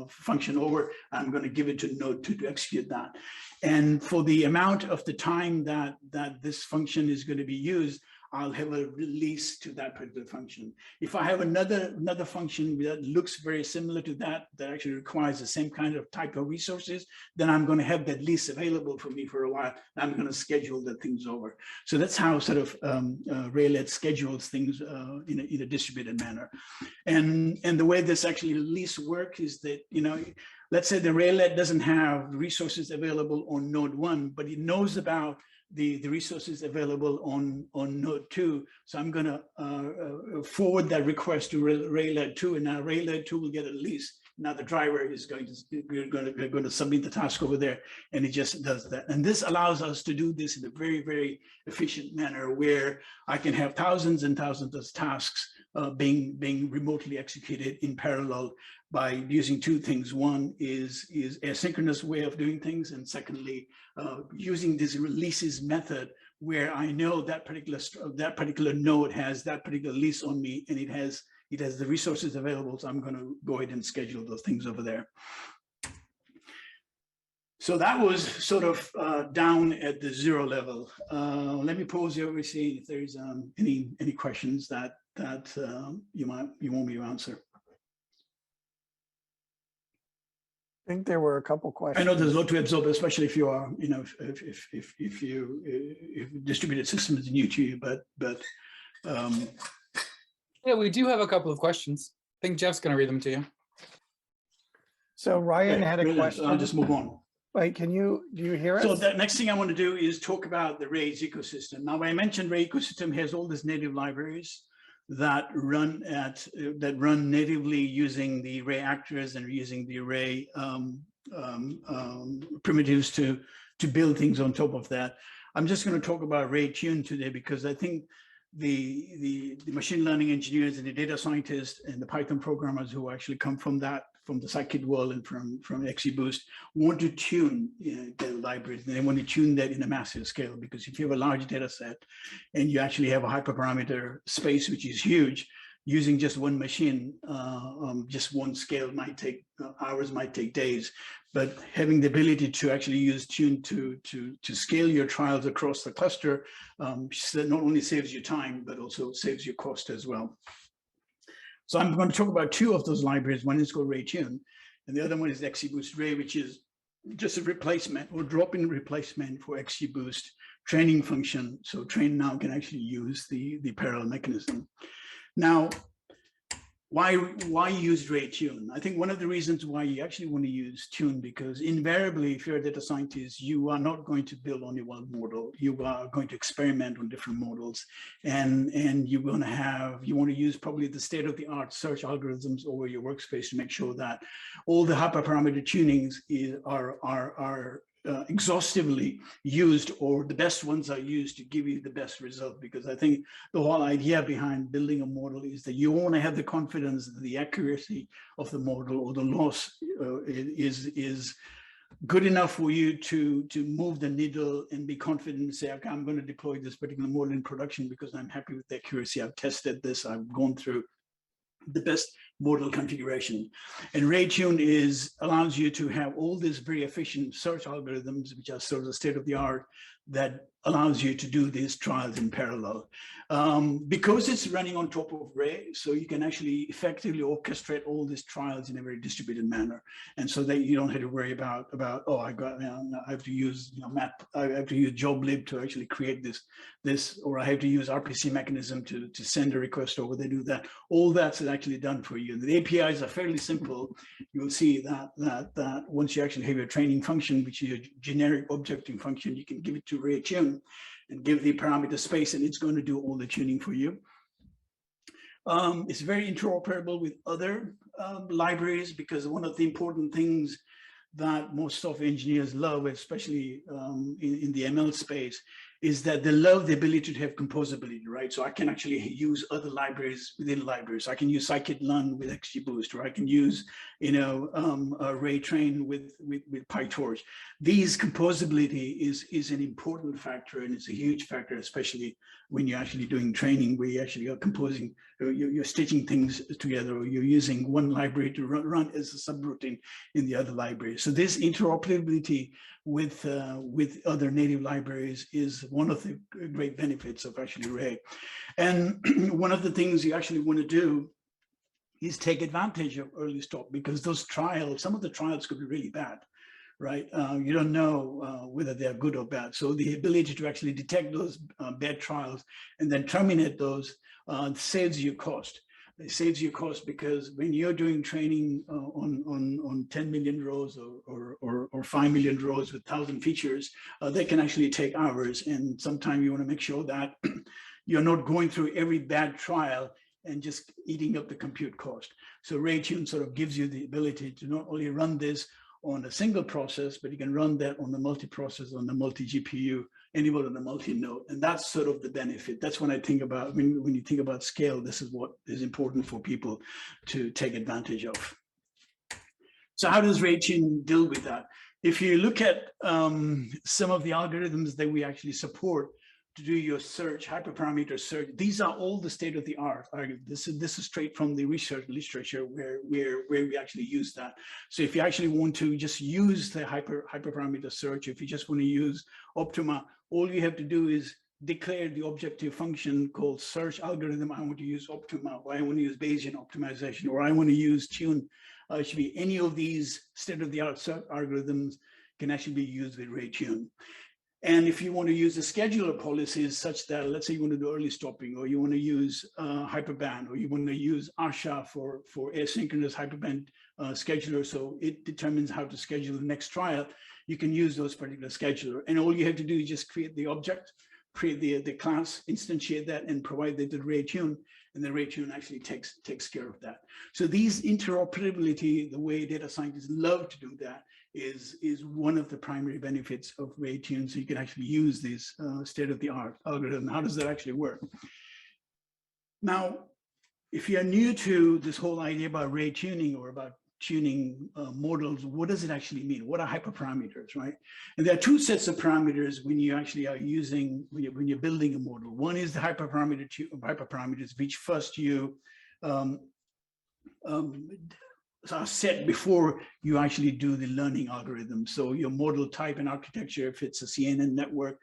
function over. I'm going to give it to node 2 to execute that. And for the amount of the time that this function is going to be used, I'll have a release to that particular function. If I have another function that looks very similar to that actually requires the same kind of type of resources, then I'm going to have that lease available for me for a while. I'm going to schedule the things over. So that's how sort of Raylet schedules things in a distributed manner. And the way this actually lease work is that, let's say the Raylet doesn't have resources available on node 1, but it knows about the resources available on node 2. So I'm going to forward that request to Raylet 2, and now Raylet 2 will get a lease. Now the driver is going to submit the task over there, and it just does that. And this allows us to do this in a very, very efficient manner where I can have thousands and thousands of tasks being remotely executed in parallel by using two things. One is asynchronous way of doing things, and secondly, using this releases method where I know that particular node has that particular lease on me, and it has the resources available. So I'm going to go ahead and schedule those things over there. So that was sort of down at the 0 level. Let me pause here and see if there's any questions that you want me to answer. I think there were a couple questions. I know there's a lot to absorb, especially if you are, if distributed system is new to you, but yeah, we do have a couple of questions. I think Jeff's going to read them to you. So Ryan had a question. I'll just move on. Wait, do you hear us? So the next thing I want to do is talk about the Ray's ecosystem. Now, I mentioned Ray ecosystem has all these native libraries that run natively using the Ray actors and using the Ray primitives to build things on top of that. I'm just going to talk about Ray Tune today because I think the machine learning engineers and the data scientists and the Python programmers who actually come from the scikit world and from XGBoost want to tune their libraries, and they want to tune that in a massive scale, because if you have a large data set and you actually have a hyperparameter space, which is huge, using just one machine, just one scale might take hours, might take days, but having the ability to actually use tune to scale your trials across the cluster, so not only saves you time, but also saves you cost as well. So I'm going to talk about two of those libraries. One is called RayTune, and the other one is XGBoost Ray, which is just a replacement or drop-in replacement for XGBoost training function. So train now can actually use the parallel mechanism. Now, why use RayTune? I think one of the reasons why you actually want to use Tune, because invariably, if you're a data scientist, you are not going to build only one model. You are going to experiment on different models, and you want to use probably the state-of-the-art search algorithms over your workspace to make sure that all the hyperparameter tunings are exhaustively used, or the best ones are used to give you the best result. Because I think the whole idea behind building a model is that you want to have the confidence that the accuracy of the model or the loss is good enough for you to move the needle and be confident and say, okay, I'm going to deploy this particular model in production because I'm happy with the accuracy. I've tested this, I've gone through the best model configuration. And RayTune allows you to have all these very efficient search algorithms, which are sort of the state of the art, that allows you to do these trials in parallel. Because it's running on top of Ray, so you can actually effectively orchestrate all these trials in a very distributed manner. And so that you don't have to worry about oh, I have to use map, I have to use joblib to actually create this, or I have to use RPC mechanism to send a request over. They do that. All that's actually done for you. And the APIs are fairly simple. You'll see that once you actually have your training function, which is a generic objecting function, you can give it to RayTune and give the parameter space, and it's going to do all the tuning for you. It's very interoperable with other libraries, because one of the important things that most software engineers love, especially in the ML space, is that they love the ability to have composability, right? So I can actually use other libraries within libraries. I can use scikit-learn with XGBoost, or I can use, RayTrain with PyTorch. These composability is an important factor, and it's a huge factor, especially when you're actually doing training, where you actually are composing, you're stitching things together, or you're using one library to run as a subroutine in the other library. So this interoperability with other native libraries is one of the great benefits of actually Ray. And one of the things you actually want to do is take advantage of early stop, because those trials, some of the trials could be really bad, right? You don't know whether they're good or bad. So the ability to actually detect those bad trials and then terminate those saves you cost. It saves you cost, because when you're doing training on 10 million rows or 5 million rows with 1,000 features, they can actually take hours. And sometimes you want to make sure that you're not going through every bad trial and just eating up the compute cost. So RayTune sort of gives you the ability to not only run this on a single process, but you can run that on the multi-process, on the multi-GPU, and even on the multi-node. And that's sort of the benefit. That's when I think about, when you think about scale, this is what is important for people to take advantage of. So how does RayTune deal with that? If you look at some of the algorithms that we actually support to do your search, hyperparameter search, these are all the state of the art. This is straight from the research literature where we actually use that. So if you actually want to just use the hyperparameter search, if you just want to use Optima, all you have to do is declare the objective function called search algorithm. I want to use Optima, or I want to use Bayesian optimization, or I want to use Tune. Actually, any of these state-of-the-art search algorithms can actually be used with RayTune. And if you want to use the scheduler policies such that, let's say you want to do early stopping, or you want to use hyperband, or you want to use Asha for asynchronous hyperband scheduler, so it determines how to schedule the next trial, you can use those particular scheduler. And all you have to do is just create the object, create the class, instantiate that, and provide that to RayTune, and then RayTune actually takes care of that. So these interoperability, the way data scientists love to do that, is one of the primary benefits of RayTune. So you can actually use this state-of-the-art algorithm. How does that actually work? Now, if you're new to this whole idea about Ray tuning or about tuning models, what does it actually mean? What are hyperparameters, right? And there are two sets of parameters when you actually are using, when you're building a model. One is the hyperparameters, which first you are set before you actually do the learning algorithm. So your model type and architecture, if it's a CNN network,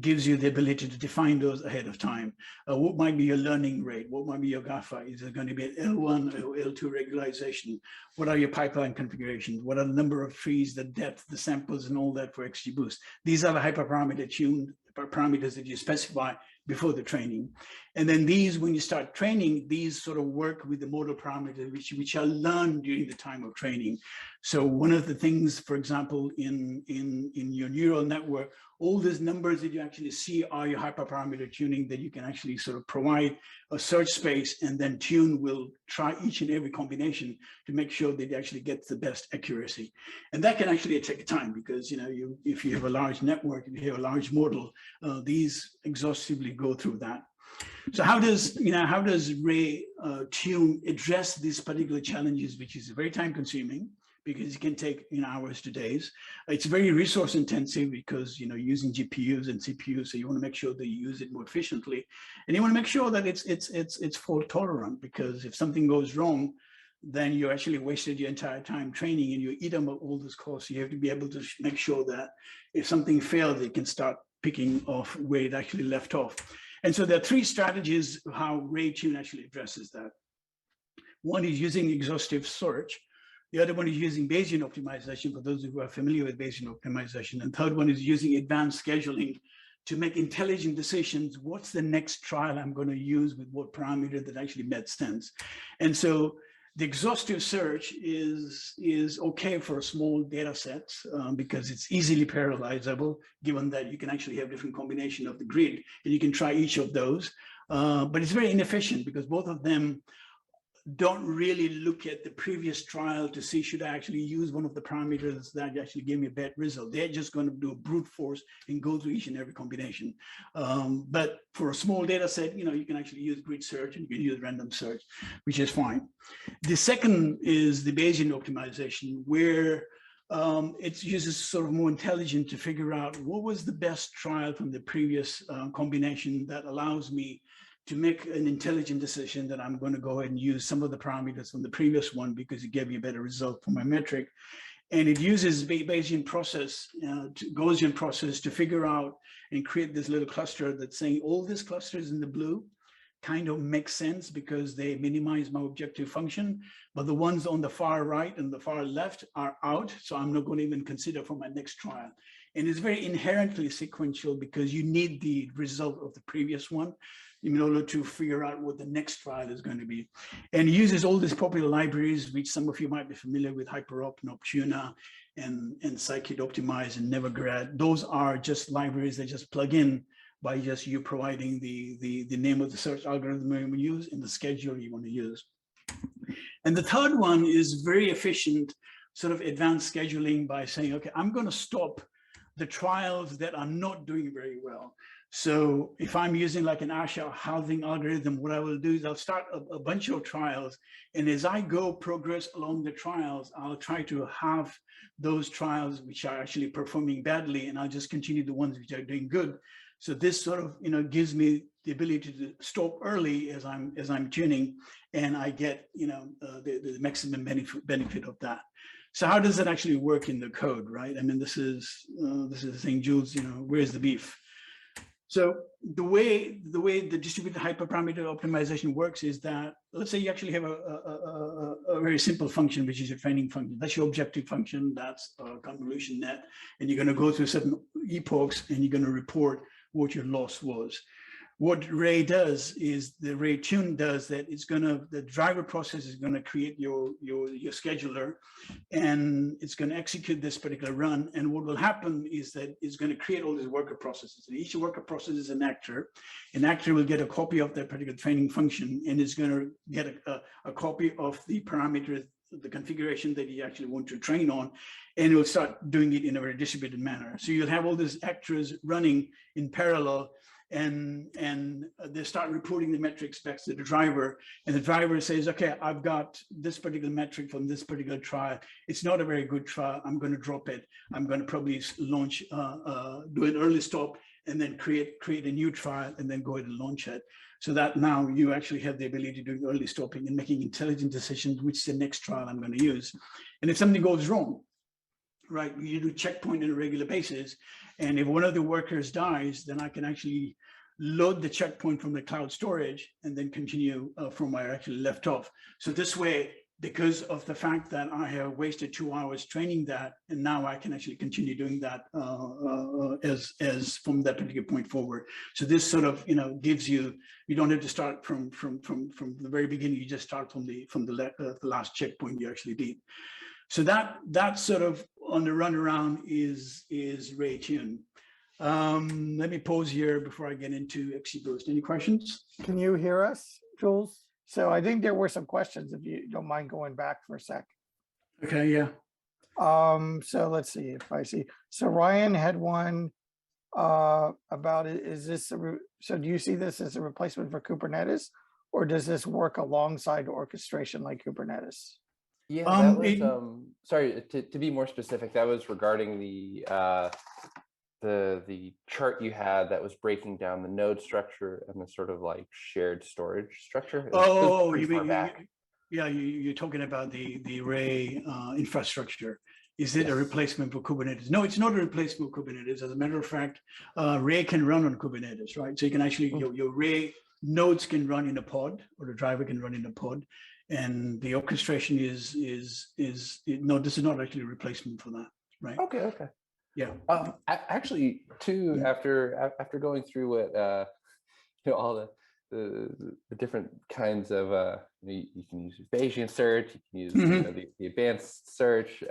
gives you the ability to define those ahead of time. What might be your learning rate? What might be your GAFA? Is it going to be an L1 or L2 regularization? What are your pipeline configurations? What are the number of trees, the depth, the samples, and all that for XGBoost? These are the hyperparameter tuned parameters that you specify before the training. And then these, when you start training, these sort of work with the model parameters, which are learned during the time of training. So one of the things, for example, in your neural network, all these numbers that you actually see are your hyperparameter tuning that you can actually sort of provide a search space, and then tune will try each and every combination to make sure that it actually gets the best accuracy. And that can actually take time because, you know, if you have a large network, if you have a large model, these exhaustively go through that. So how does Ray tune address these particular challenges, which is very time consuming, because it can take hours to days. It's very resource intensive because using GPUs and CPUs, so you want to make sure that you use it more efficiently, and you want to make sure that it's fault tolerant, because if something goes wrong, then you actually wasted your entire time training and you eat them all those costs. You have to be able to make sure that if something fails, it can start picking off where it actually left off. And so there are three strategies how Ray Tune actually addresses that. One is using exhaustive search. The other one is using Bayesian optimization, for those who are familiar with Bayesian optimization. And third one is using advanced scheduling to make intelligent decisions. What's the next trial I'm going to use with what parameter that actually made sense? And so the exhaustive search is okay for small data sets because it's easily parallelizable, given that you can actually have different combination of the grid and you can try each of those. But it's very inefficient because both of them don't really look at the previous trial to see should I actually use one of the parameters that actually gave me a bad result. They're just going to do a brute force and go through each and every combination. But for a small data set, you can actually use grid search and you can use random search, which is fine. The second is the Bayesian optimization, where it uses sort of more intelligent to figure out what was the best trial from the previous combination that allows me to make an intelligent decision that I'm going to go ahead and use some of the parameters from the previous one because it gave me a better result for my metric. And it uses Bayesian process, Gaussian process to figure out and create this little cluster that's saying all these clusters in the blue kind of make sense because they minimize my objective function, but the ones on the far right and the far left are out, so I'm not going to even consider for my next trial. And it's very inherently sequential because you need the result of the previous one in order to figure out what the next trial is going to be. And it uses all these popular libraries, which some of you might be familiar with, HyperOpt and Optuna and Scikit-optimize and Nevergrad. Those are just libraries that just plug in by just you providing the name of the search algorithm you want to use and the schedule you want to use. And the third one is very efficient sort of advanced scheduling by saying, okay, I'm going to stop the trials that are not doing very well. So if I'm using like an ASHA halving algorithm, what I will do is I'll start a bunch of trials. And as I go progress along the trials, I'll try to have those trials which are actually performing badly, and I'll just continue the ones which are doing good. So this sort of, gives me the ability to stop early as I'm tuning, and I get, the maximum benefit of that. So how does that actually work in the code, right? I mean, this is the thing, Jules, where's the beef? So the way the distributed hyperparameter optimization works is that, let's say you actually have a very simple function, which is your training function. That's your objective function. That's a convolution net. And you're going to go through certain epochs and you're going to report what your loss was. What Ray does is the Ray Tune does that the driver process is going to create your scheduler, and it's going to execute this particular run. And what will happen is that it's going to create all these worker processes. And each worker process is an actor. An actor will get a copy of that particular training function, and it's going to get a copy of the parameters, the configuration that you actually want to train on, and you'll start doing it in a very distributed manner. So you'll have all these actors running in parallel, and they start reporting the metrics back to the driver, and the driver says, okay, I've got this particular metric from this particular trial. It's not a very good trial. I'm going to drop it. I'm going to probably launch, do an early stop, and then create a new trial, and then go ahead and launch it. So that now you actually have the ability to do early stopping and making intelligent decisions, which is the next trial I'm going to use. And if something goes wrong, right, you do checkpoint on a regular basis. And if one of the workers dies, then I can actually load the checkpoint from the cloud storage and then continue from where I actually left off. So this way, because of the fact that I have wasted 2 hours training that, and now I can actually continue doing that as from that particular point forward. So this sort of, gives you don't have to start from the very beginning. You just start from the last checkpoint you actually did. So that sort of on the run around is Ray Tune. Let me pause here before I get into XGBoost. Any questions? Can you hear us, Jules? So I think there were some questions, if you don't mind going back for a sec. Okay, yeah. So let's see if I see. So Ryan had one about it. Is this so do you see this as a replacement for Kubernetes, or does this work alongside orchestration like Kubernetes? Yeah, that was sorry, to be more specific, that was regarding the chart you had that was breaking down the node structure and the sort of like shared storage structure. Oh, you mean you're talking about the Ray infrastructure. Is it a replacement for Kubernetes? No, it's not a replacement for Kubernetes. As a matter of fact, Ray can run on Kubernetes, right? So you can actually your Ray nodes can run in a pod, or the driver can run in a pod. And the orchestration is no, this is not actually a replacement for that, right? Okay. Yeah. Actually, too, after going through what all the different kinds of you can use Bayesian search, you can use the advanced search.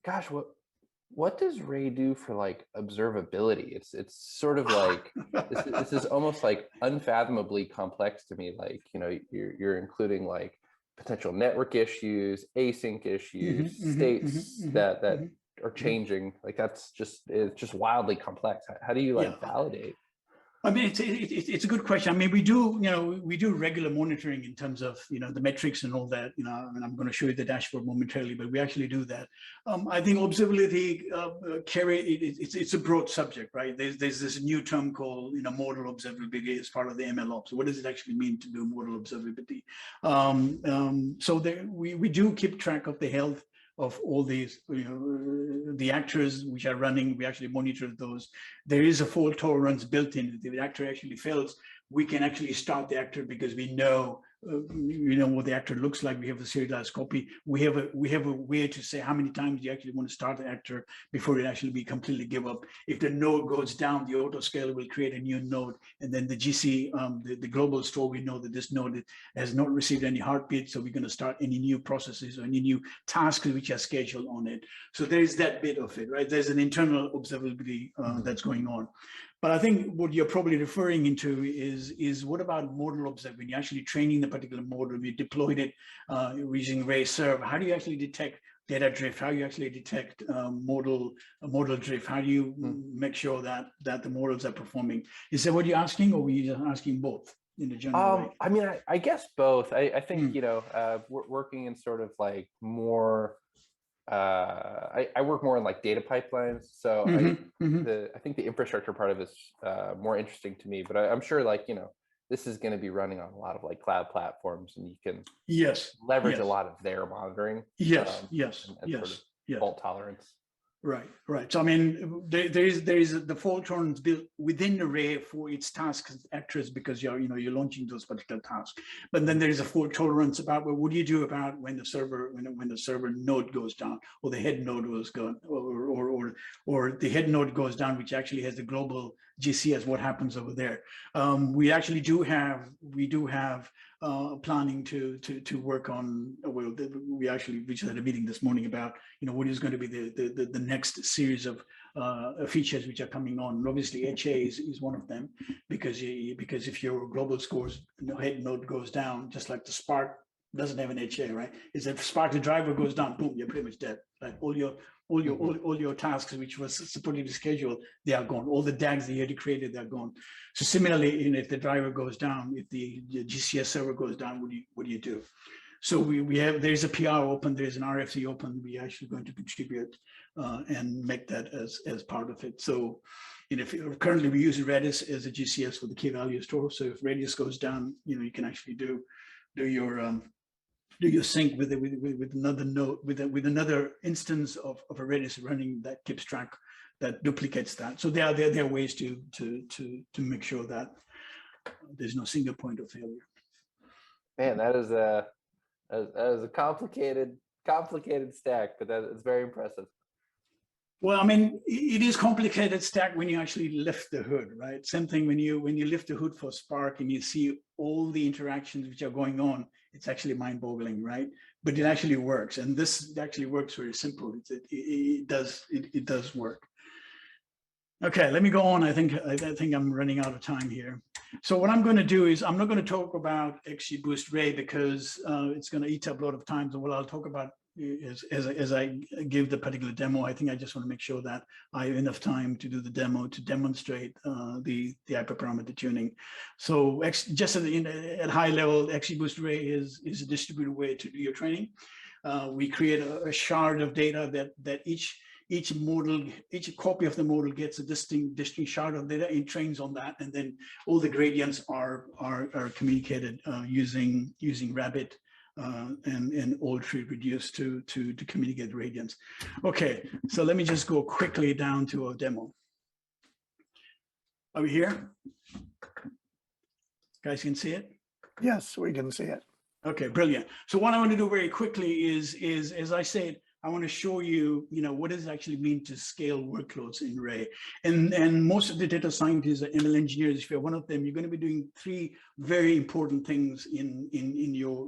Gosh, what does Ray do for like observability? It's sort of like this is almost like unfathomably complex to me. Like, you're including like potential network issues, async issues, states that are changing. Like it's just wildly complex. How do you validate? I mean, it's a good question. I mean, we do regular monitoring in terms of, the metrics and all that, and I'm going to show you the dashboard momentarily, but we actually do that. I think observability, it's a broad subject, right? There's this new term called, model observability as part of the MLOps. So what does it actually mean to do model observability? So we do keep track of the health of all these, the actors which are running. We actually monitor those. There is a fault tolerance built in. If the actor actually fails, we can actually start the actor because we know what the actor looks like. We have a serialized copy. We have a way to say how many times you actually want to start the actor before it actually be completely give up. If the node goes down, the autoscaler will create a new node, and then the GC, the global store, we know that this node has not received any heartbeat, so we're going to start any new processes or any new tasks which are scheduled on it. So there is that bit of it, right? There's an internal observability that's going on. But I think what you're probably referring into is what about model observability? When you're actually training the particular model, you deployed it using Ray Serve. How do you actually detect data drift? How do you actually detect model drift? How do you make sure that the models are performing? Is that what you're asking, or were you just asking both in the general way? I mean, I guess both. I think we're working in sort of like more. I work more in like data pipelines, so I think the infrastructure part of it is more interesting to me. But I'm sure like this is going to be running on a lot of like cloud platforms, and you can leverage a lot of their monitoring. Fault tolerance. Right. So I mean, there is the fault tolerance built within Array for its tasks actors because you're launching those particular tasks. But then there is a fault tolerance about what do you do about when the server node goes down, or the head node was gone, or the head node goes down, which actually has the global GC as what happens over there. We actually do have planning to work on. We just had a meeting this morning about what is going to be the next series of features which are coming on. And obviously HA is one of them, because if your global scores head node goes down, just like the Spark doesn't have an HA, right? Is if Spark the driver goes down, boom, you're pretty much dead. Like all your all your tasks which was supporting the schedule, they are gone. All the DAGs that you had created, they're gone. So similarly, if the driver goes down, if the GCS server goes down, what do you do? So there's a PR open, there's an RFC open. We're actually going to contribute and make that as part of it. So, currently we use Redis as a GCS for the key value store. So if Redis goes down, you can actually do your sync with another node, with another instance of a Redis running that keeps track, that duplicates that. So there are ways to make sure that there's no single point of failure. Man, that is a complicated stack, but it's very impressive. Well, I mean, it is complicated stack when you actually lift the hood, right? Same thing when you lift the hood for Spark and you see all the interactions which are going on, it's actually mind-boggling, right? But it actually works, and this actually works very simple. It does work. Okay, let me go on. I think I'm running out of time here. So what I'm going to do is I'm not going to talk about XGBoost Ray because it's going to eat up a lot of time. So what I'll talk about as I give the particular demo, I think I just want to make sure that I have enough time to do the demo to demonstrate the hyperparameter tuning. So just at high level, XGBoost Ray is a distributed way to do your training. We create a shard of data that each copy of the model gets a distinct shard of data. It trains on that, and then all the gradients are communicated using Rabbit and old tree reduced to communicate gradients. Okay, so let me just go quickly down to a demo. Are we here? Guys can see it? Yes, we can see it. Okay, brilliant. So what I want to do very quickly is as I said, I want to show you, what does it actually mean to scale workloads in Ray. And most of the data scientists or ML engineers, if you're one of them, you're going to be doing three very important things in your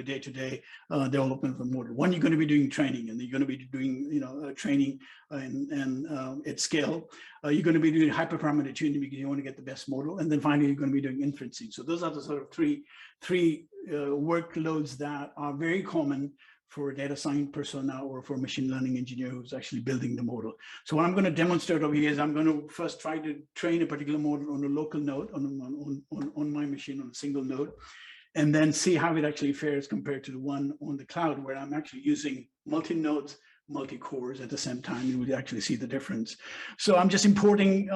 day-to-day development of the model. One, you're going to be doing training, and you're going to be doing training and at scale. You're going to be doing hyperparameter tuning because you want to get the best model, and then finally you're going to be doing inferencing. So those are the sort of three workloads that are very common for a data science persona or for a machine learning engineer who's actually building the model. So what I'm going to demonstrate over here is I'm going to first try to train a particular model on a local node, on my machine, on a single node, and then see how it actually fares compared to the one on the cloud, where I'm actually using multi-nodes, multi-cores at the same time. You would actually see the difference. So I'm just importing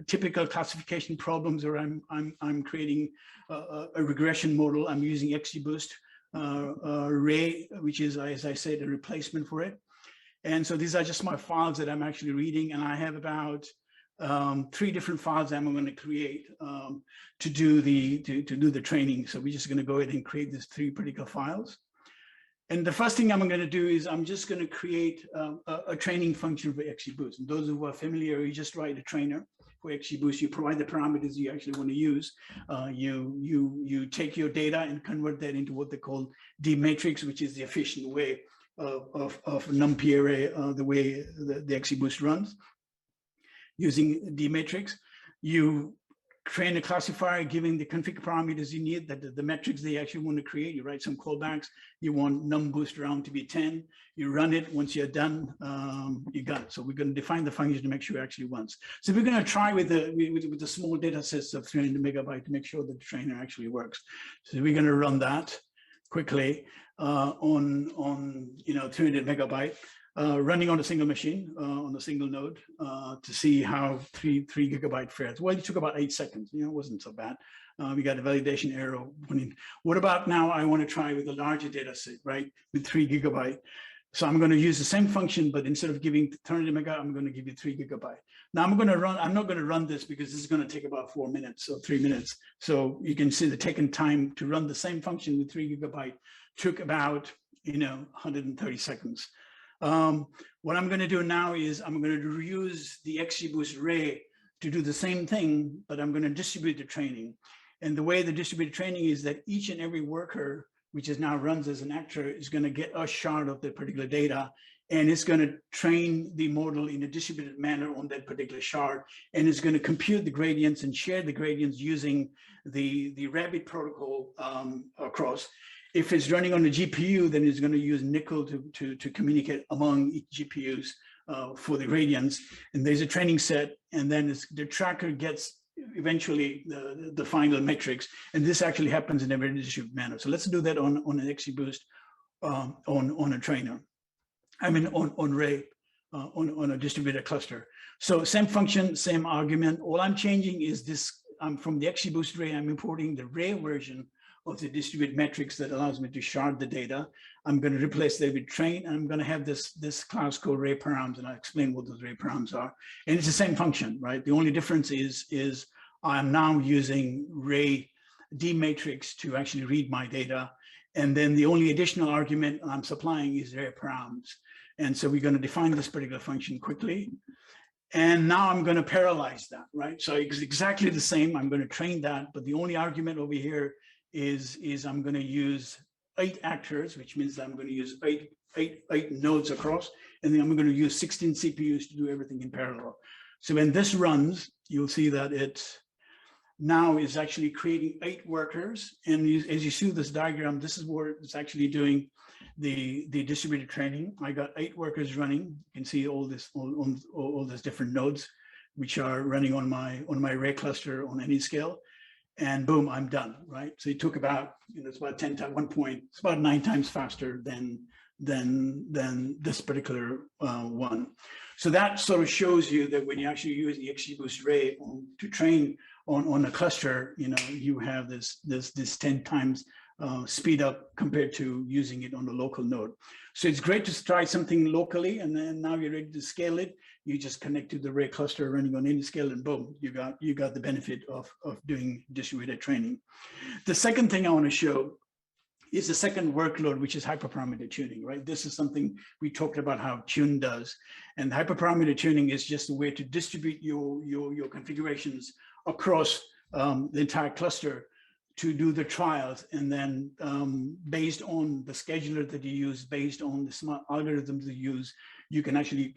typical classification problems, or I'm creating a regression model. I'm using XGBoost Ray, which is, as I said, a replacement for it. And so these are just my files that I'm actually reading, and I have about 3 different files I'm going to create to do the training. So we're just going to go ahead and create these 3 particular files. And the first thing I'm going to do is I'm just going to create a training function for XGBoost. And those who are familiar, you just write a trainer for XGBoost. You provide the parameters you actually want to use. You take your data and convert that into what they call D matrix, which is the efficient way of NumPy array, the way the XGBoost runs. Using D matrix, you train a classifier giving the config parameters you need, that the metrics they actually want to create. You write some callbacks. You want numboost round to be 10. You run it. Once you're done, you got it. So we're going to define the function to make sure it actually runs. So we're going to try with the small data sets of 300 megabyte to make sure that the trainer actually works. So we're going to run that quickly on 300 megabyte. Running on a single machine, on a single node, to see how 3 gigabyte fares. Well, it took about 8 seconds. It wasn't so bad. We got a validation error. What about now? I want to try with a larger data set, right? With 3 gigabyte. So I'm going to use the same function, but instead of giving 300 mega, I'm going to give you 3 gigabyte. Now I'm not going to run this because this is going to take about 4 minutes or 3 minutes. So you can see the taken time to run the same function with 3 gigabyte took about 130 seconds. What I'm going to do now is I'm going to reuse the XGBoost Ray to do the same thing, but I'm going to distribute the training. And the way the distributed training is that each and every worker, which is now runs as an actor, is going to get a shard of the particular data, and it's going to train the model in a distributed manner on that particular shard, and it's going to compute the gradients and share the gradients using the Rabbit protocol across. If it's running on a GPU, then it's going to use nickel to communicate among GPUs for the gradients. And there's a training set, and then the tracker gets eventually the final metrics. And this actually happens in a very distributed manner. So let's do that on an XGBoost on a trainer. I mean, on Ray, on a distributed cluster. So same function, same argument. All I'm changing is this. From the XGBoost Ray, I'm importing the Ray version of the distributed metrics that allows me to shard the data. I'm going to replace that with train, and I'm going to have this class called Ray params, and I'll explain what those Ray params are. And it's the same function, right? The only difference is I'm now using Ray D matrix to actually read my data. And then the only additional argument I'm supplying is Ray params. And so we're going to define this particular function quickly. And now I'm going to parallelize that, right? So it's exactly the same. I'm going to train that, but the only argument over here is I'm going to use 8 actors, which means that I'm going to use eight nodes across, and then I'm going to use 16 CPUs to do everything in parallel. So when this runs, you'll see that it now is actually creating 8 workers. And as you see this diagram, this is where it's actually doing the distributed training. I got 8 workers running. You can see all these different nodes, which are running on my Ray cluster on any scale. And boom, I'm done, right? So it took about, it's about 10 times, it's about 9 times faster than this particular one. So that sort of shows you that when you actually use the XGBoost Ray to train on a cluster, you have this 10 times speed up compared to using it on the local node. So it's great to try something locally, and then now you're ready to scale it. You just connect to the Ray cluster running on any scale, and boom, you got the benefit of doing distributed training. The second thing I want to show is the second workload, which is hyperparameter tuning, right? This is something we talked about how Tune does. And hyperparameter tuning is just a way to distribute your configurations across the entire cluster to do the trials. And then based on the scheduler that you use, based on the smart algorithms that you use, you can actually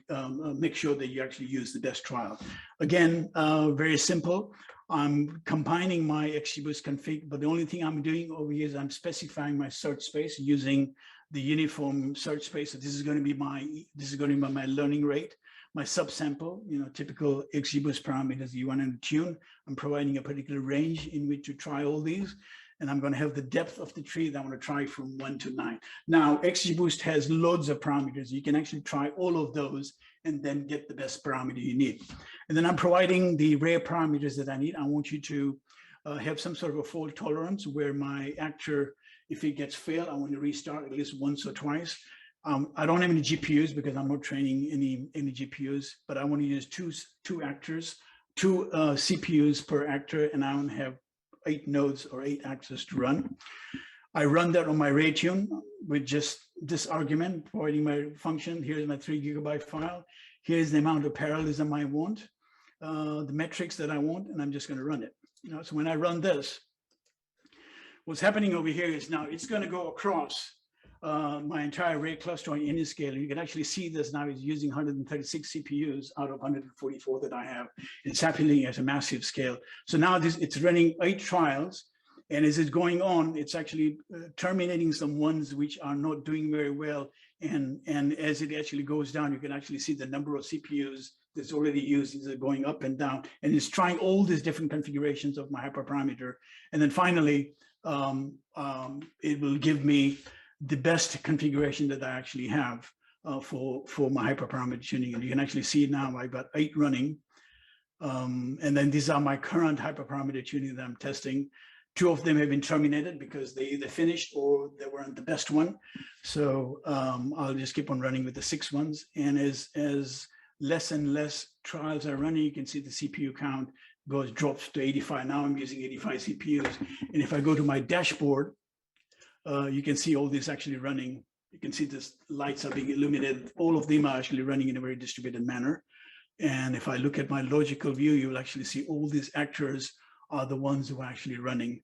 make sure that you actually use the best trial. Again, very simple. I'm combining my XGBoost config, but the only thing I'm doing over here is I'm specifying my search space using the uniform search space. So this is going to be my learning rate, my subsample, typical XGBoost parameters you want to tune. I'm providing a particular range in which to try all these. And I'm going to have the depth of the tree that I'm going to try from 1 to 9. Now, XGBoost has loads of parameters. You can actually try all of those and then get the best parameter you need. And then I'm providing the Ray parameters that I need. I want you to have some sort of a fault tolerance where my actor, if it gets failed, I want to restart at least once or twice. I don't have any GPUs because I'm not training any GPUs, but I want to use two actors, 2 CPUs per actor, and I want to have 8 nodes or 8 actors to run. I run that on my Ray tune with just this argument, providing my function. Here's my 3 GB file. Here's the amount of parallelism I want, the metrics that I want, and I'm just going to run it. So when I run this, what's happening over here is now it's going to go across my entire Ray cluster on any scale. You can actually see this now is using 136 CPUs out of 144 that I have. It's happening at a massive scale. So now it's running 8 trials, and as it's going on, it's actually terminating some ones which are not doing very well. And as it actually goes down, you can actually see the number of CPUs that's already used is going up and down, and it's trying all these different configurations of my hyperparameter. And then finally, it will give me the best configuration that I actually have for my hyperparameter tuning. And you can actually see now I've got 8 running. And then these are my current hyperparameter tuning that I'm testing. 2 of them have been terminated because they either finished or they weren't the best one. So I'll just keep on running with the 6 ones. And as less and less trials are running, you can see the CPU count drops to 85. Now I'm using 85 CPUs. And if I go to my dashboard, you can see all this actually running. You can see this lights are being illuminated. All of them are actually running in a very distributed manner. And if I look at my logical view, you will actually see all these actors are the ones who are actually running.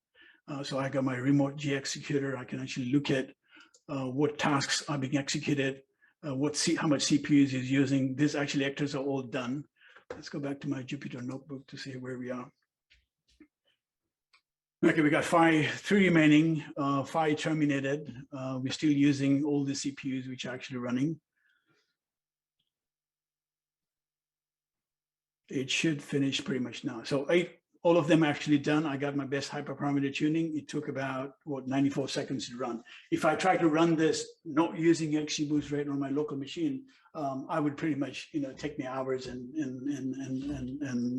So I got my remote G executor. I can actually look at what tasks are being executed, how much CPUs is using. These actually actors are all done. Let's go back to my Jupyter notebook to see where we are. Okay, we got three remaining, 5 terminated. We're still using all the CPUs which are actually running. It should finish pretty much now. So all of them actually done. I got my best hyperparameter tuning. It took about, 94 seconds to run. If I try to run this not using XGBoost right on my local machine, I would pretty much, take me hours and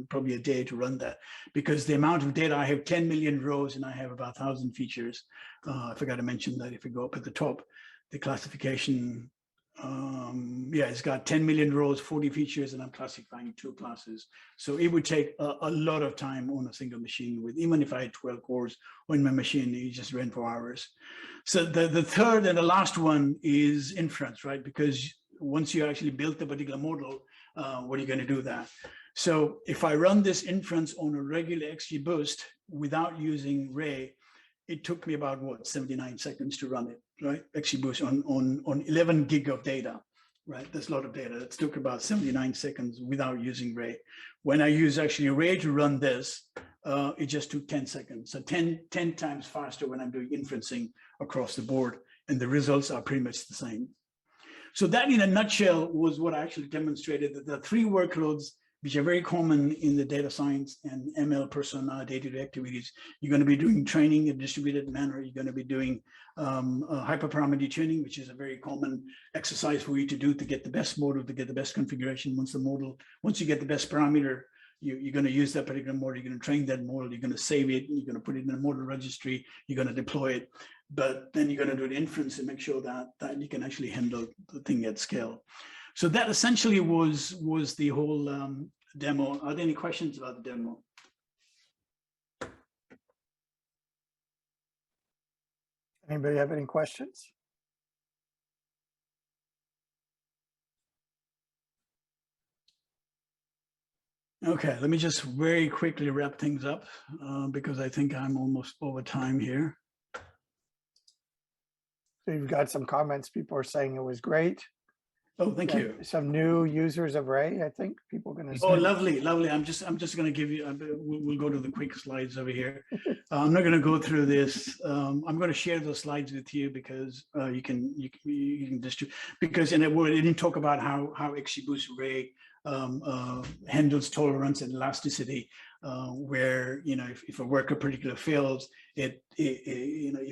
probably a day to run that, because the amount of data, I have 10 million rows and I have about 1,000 features. I forgot to mention that if we go up at the top, the classification, it's got 10 million rows, 40 features, and I'm classifying 2 classes. So it would take a lot of time on a single machine. With even if I had 12 cores on my machine, it just ran for hours. So the third and the last one is inference, right? Because once you actually built the particular model, what are you going to do with that? So if I run this inference on a regular XGBoost without using Ray, it took me about 79 seconds to run it, right? XGBoost on 11 gig of data, right? That's a lot of data. It took about 79 seconds without using Ray. When I use actually Ray to run this, it just took 10 seconds. So 10 times faster when I'm doing inferencing across the board, and the results are pretty much the same. So that in a nutshell was what I actually demonstrated, that the 3 workloads which are very common in the data science and ML persona day-to-day activities. You're going to be doing training in a distributed manner. You're going to be doing hyperparameter tuning, which is a very common exercise for you to do to get the best model, to get the best configuration. Once you get the best parameter, you're going to use that particular model. You're going to train that model. You're going to save it. You're going to put it in a model registry. You're going to deploy it. But then you're going to do the inference and make sure that you can actually handle the thing at scale. So that essentially was the whole demo. Are there any questions about the demo? Anybody have any questions? Okay, let me just very quickly wrap things up because I think I'm almost over time here. So you've got some comments. People are saying it was great. Oh, thank you. Some new users of Ray, I think people are going to say. Oh, lovely, lovely. I'm just going to give you, we'll go to the quick slides over here. I'm not going to go through this. I'm going to share those slides with you because you can distribute, because it didn't talk about how XGBoost Ray handles tolerance and elasticity, where if a worker particular fails, it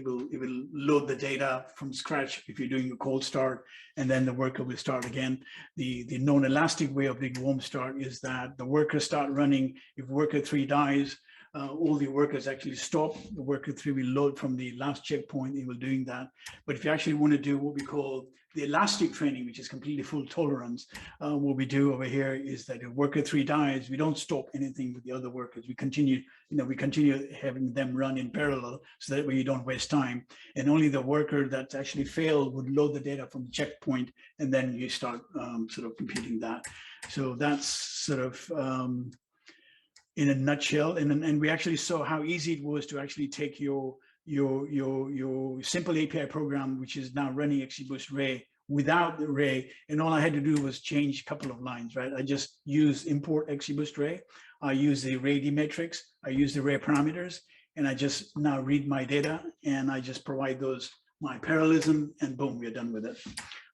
will load the data from scratch if you're doing a cold start, and then the worker will start again. The non-elastic way of doing warm start is that the workers start running. If worker 3 dies, all the workers actually stop. The worker 3 will load from the last checkpoint. It will doing that. But if you actually want to do what we call the elastic training, which is completely full tolerance, what we do over here is that if worker 3 dies, we don't stop anything with the other workers. We continue having them run in parallel, so that way you don't waste time. And only the worker that's actually failed would load the data from the checkpoint, and then you start sort of computing that. So that's sort of in a nutshell, and we actually saw how easy it was to actually take your simple API program, which is now running XGBoost Ray, without the Ray, and all I had to do was change a couple of lines, right? I just use import XGBoost Ray. I use the Ray D metrics. I use the Ray parameters, and I just now read my data, and I just provide those my parallelism, and boom, we're done with it.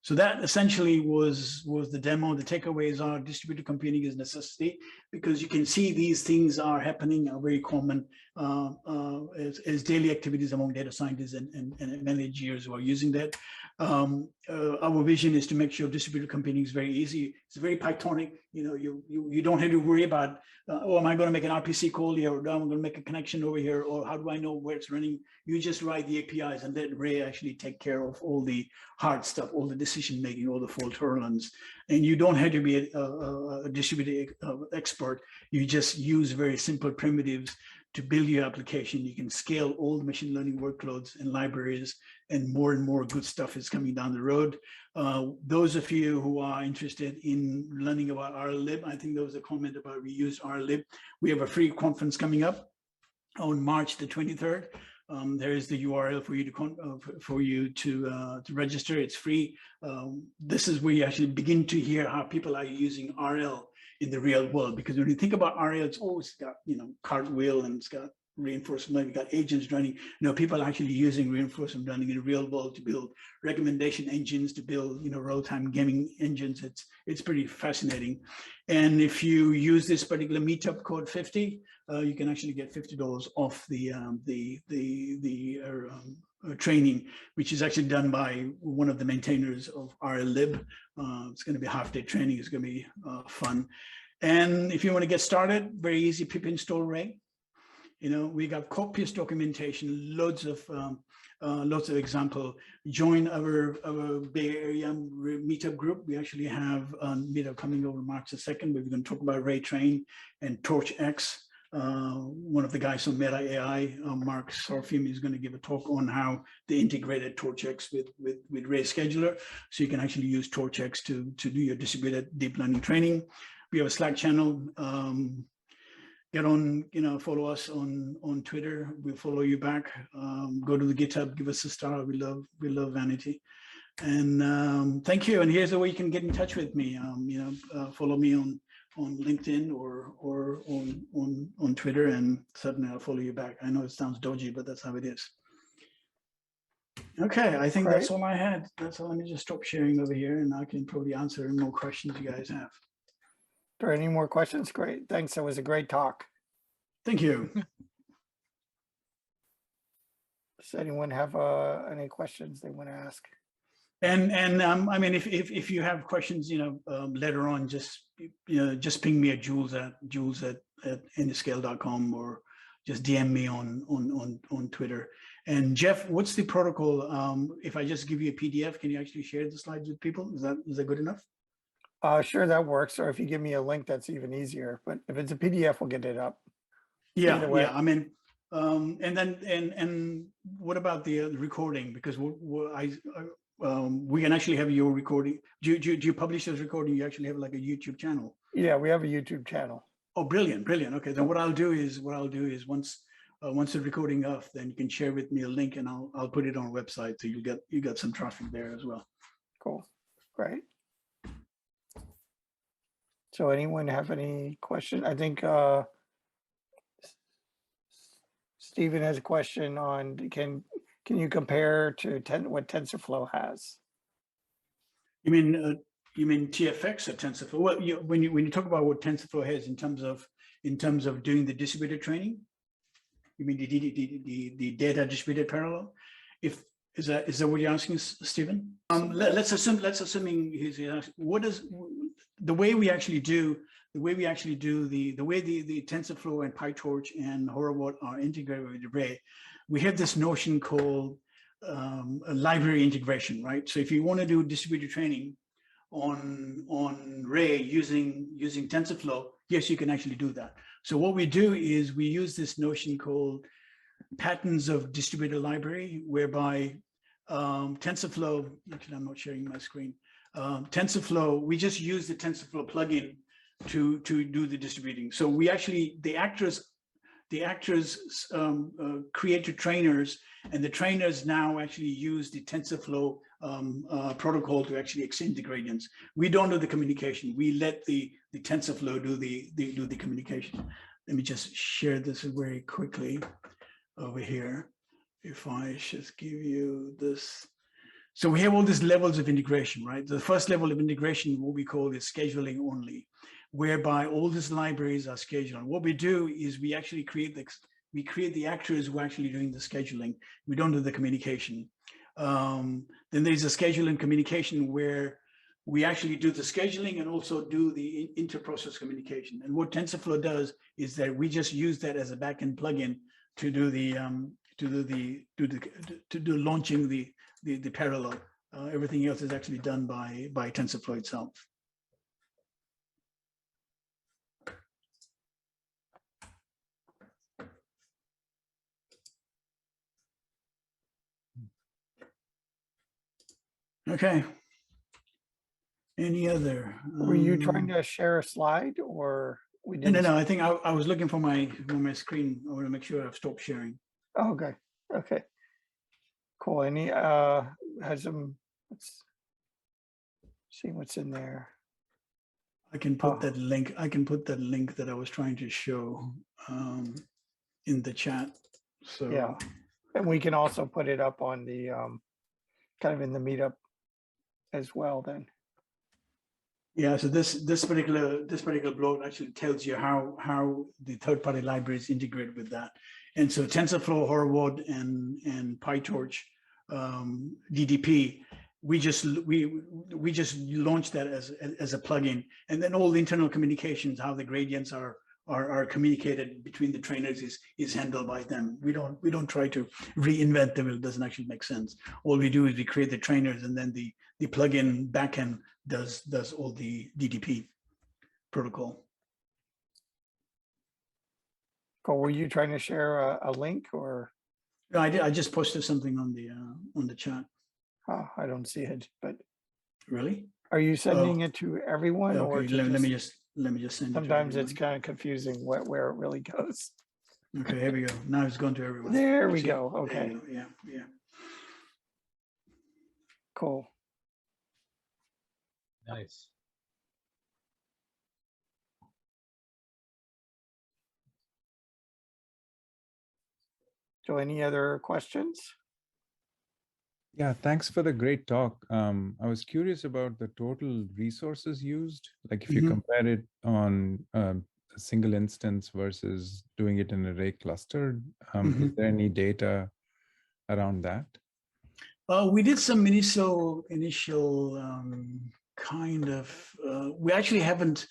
So that essentially was the demo. The takeaways are distributed computing is a necessity, because you can see these things are happening, are very common as daily activities among data scientists and many engineers who are using that. Our vision is to make sure distributed computing is very easy. It's very Pythonic. You don't have to worry about, oh, am I going to make an RPC call here, or am I going to make a connection over here, or how do I know where it's running? You just write the APIs and let Ray actually take care of all the hard stuff, all the decision making, all the fault tolerance. And you don't have to be a distributed expert. You just use very simple primitives to build your application. You can scale all the machine learning workloads and libraries, and more good stuff is coming down the road. Those of you who are interested in learning about RLib, I think there was a comment about we use RLib. We have a free conference coming up on March the 23rd. There is the URL for you to register. It's free. This is where you actually begin to hear how people are using RL in the real world. Because when you think about RL, it's always got cartwheel, and it's got reinforcement learning, we've got agents running. People are actually using reinforcement learning in the real world to build recommendation engines, to build, real-time gaming engines. It's pretty fascinating. And if you use this particular meetup code 50, you can actually get $50 off the training, which is actually done by one of the maintainers of RLib. It's going to be a half-day training. It's going to be fun. And if you want to get started, very easy, pip install Ray. We got copious documentation, loads of example. Join our Bay Area meetup group. We actually have a meetup coming over March the 2nd, where we're going to talk about Ray Train and TorchX. One of the guys from Meta AI, Mark Sorfium, is going to give a talk on how they integrated TorchX with Ray Scheduler. So you can actually use TorchX to do your distributed deep learning training. We have a Slack channel. Get on, follow us on Twitter. We'll follow you back. Go to the GitHub, give us a star. We love vanity. And thank you. And here's the way you can get in touch with me. Follow me on LinkedIn or on Twitter, and certainly I'll follow you back. I know it sounds dodgy, but that's how it is. Okay, I think that's all I had. That's all. Let me just stop sharing over here, and I can probably answer any more questions you guys have. Are any more questions? Great. Thanks. That was a great talk. Thank you. Does anyone have any questions they want to ask? And I mean, if you have questions, later on, just ping me at Jules at endoscale.com, or just DM me on Twitter. And Jeff, what's the protocol? If I just give you a PDF, can you actually share the slides with people? Is that good enough? Sure, that works. Or if you give me a link, that's even easier. But if it's a PDF, we'll get it up. Yeah, yeah. I mean, and what about the recording? Because we can actually have your recording. Do you publish this recording? You actually have like a YouTube channel? Yeah, we have a YouTube channel. Oh, brilliant, brilliant. Okay, then what I'll do is once the recording off, then you can share with me a link, and I'll put it on a website, so you get some traffic there as well. Cool, great. So anyone have any questions? I think Stephen has a question on can you compare to what TensorFlow has? You mean TFX or TensorFlow? Well, when you talk about what TensorFlow has in terms of doing the distributed training, you mean the data distributed parallel? Is that what you're asking, Stephen? Let's assuming he's asking, what is the way we actually do the way the TensorFlow and PyTorch and Horowat are integrated with Ray. We have this notion called a library integration, right? So if you want to do distributed training on Ray using TensorFlow, yes, you can actually do that. So what we do is we use this notion called patterns of distributed library, whereby TensorFlow, actually I'm not sharing my screen, TensorFlow, we just use the TensorFlow plugin to do the distributing. So we actually, the actors created trainers, and the trainers now actually use the TensorFlow protocol to actually exchange the gradients. We don't do the communication. We let the TensorFlow do the communication. Let me just share this very quickly over here. If I just give you this. So we have all these levels of integration, right? The first level of integration, what we call is scheduling only, whereby all these libraries are scheduled. What we do is we actually create the actors who are actually doing the scheduling. We don't do the communication. Then there's a scheduling communication where we actually do the scheduling and also do the inter-process communication. And what TensorFlow does is that we just use that as a backend plugin to do the launching the parallel. Everything else is actually done by TensorFlow itself. Okay. Any other? Were you trying to share a slide, or we didn't? No. I think I was looking for my screen. I want to make sure I've stopped sharing. Oh, okay. Okay. Cool. Any has some. Let's see what's in there. I can put that link. I can put that link that I was trying to show. in the chat. So Yeah. And we can also put it up on the kind of in the meetup as well then. yeah, so this particular blog actually tells you how the third-party libraries integrate with that. And so TensorFlow, Horwood, and PyTorch, DDP, we just launched that as a plugin, and then all the internal communications, how the gradients are communicated between the trainers is handled by them. We don't try to reinvent the wheel. It doesn't actually make sense. All we do is we create the trainers, and then the plugin backend does all the DDP protocol. Cool. Were you trying to share a link or? No, I did. I just posted something on the chat. Oh, I don't see it, but Really? are you sending it to everyone or Okay. to Let me just- just send it. sometimes to it's kind of confusing where it really goes. everyone. Okay, here we go. Now it's going to everyone. There we See? go. There Okay, you go. Yeah, yeah. cool. Nice. So any other questions? Yeah, thanks for the great talk. I was curious about the total resources used. Like if you Mhm. compare it on a single instance versus doing it in an array cluster, is there any data around that? We did some initial kind of. We actually haven't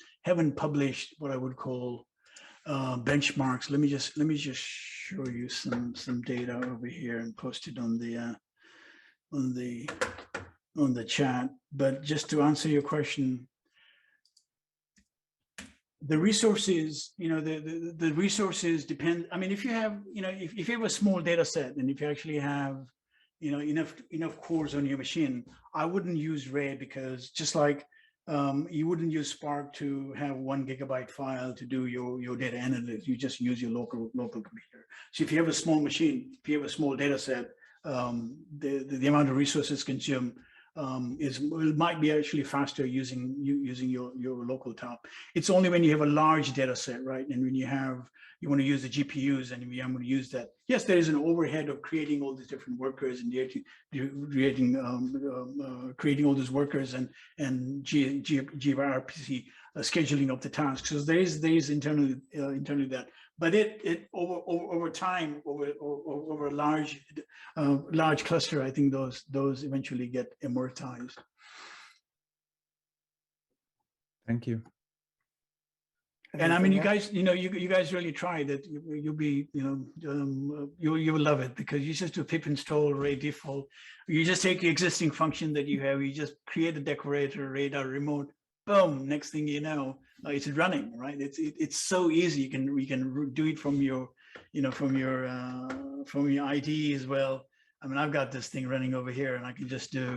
published what I would call benchmarks. Let me just show you some data over here and post it on the chat. But just to answer your question, the resources, the resources depend. I mean, if you have, if you have a small data set, and if you actually have, enough cores on your machine, I wouldn't use Ray, because just like you wouldn't use Spark to have 1 GB file to do your data analysis. You just use your local computer. So if you have a small machine, if you have a small data set, the amount of resources consumed might be actually faster using your local top. It's only when you have a large data set, right? And when you want to use the GPUs, and I'm going to use that. Yes, there is an overhead of creating all these different workers and creating all those workers and gRPC scheduling of the tasks. So there is internally that. But it over time, over a large cluster, I think those eventually get amortized. Thank you. And I mean, you Anything guys, you guys really tried it. You'll be, you will love it, because you just do pip install Ray default. You just take the existing function that you have. You just create a decorator, radar remote. Boom! Next thing you know, it's running, right? It's so easy. You can do it from your, from your ID as well. I mean, I've got this thing running over here, and I can just do.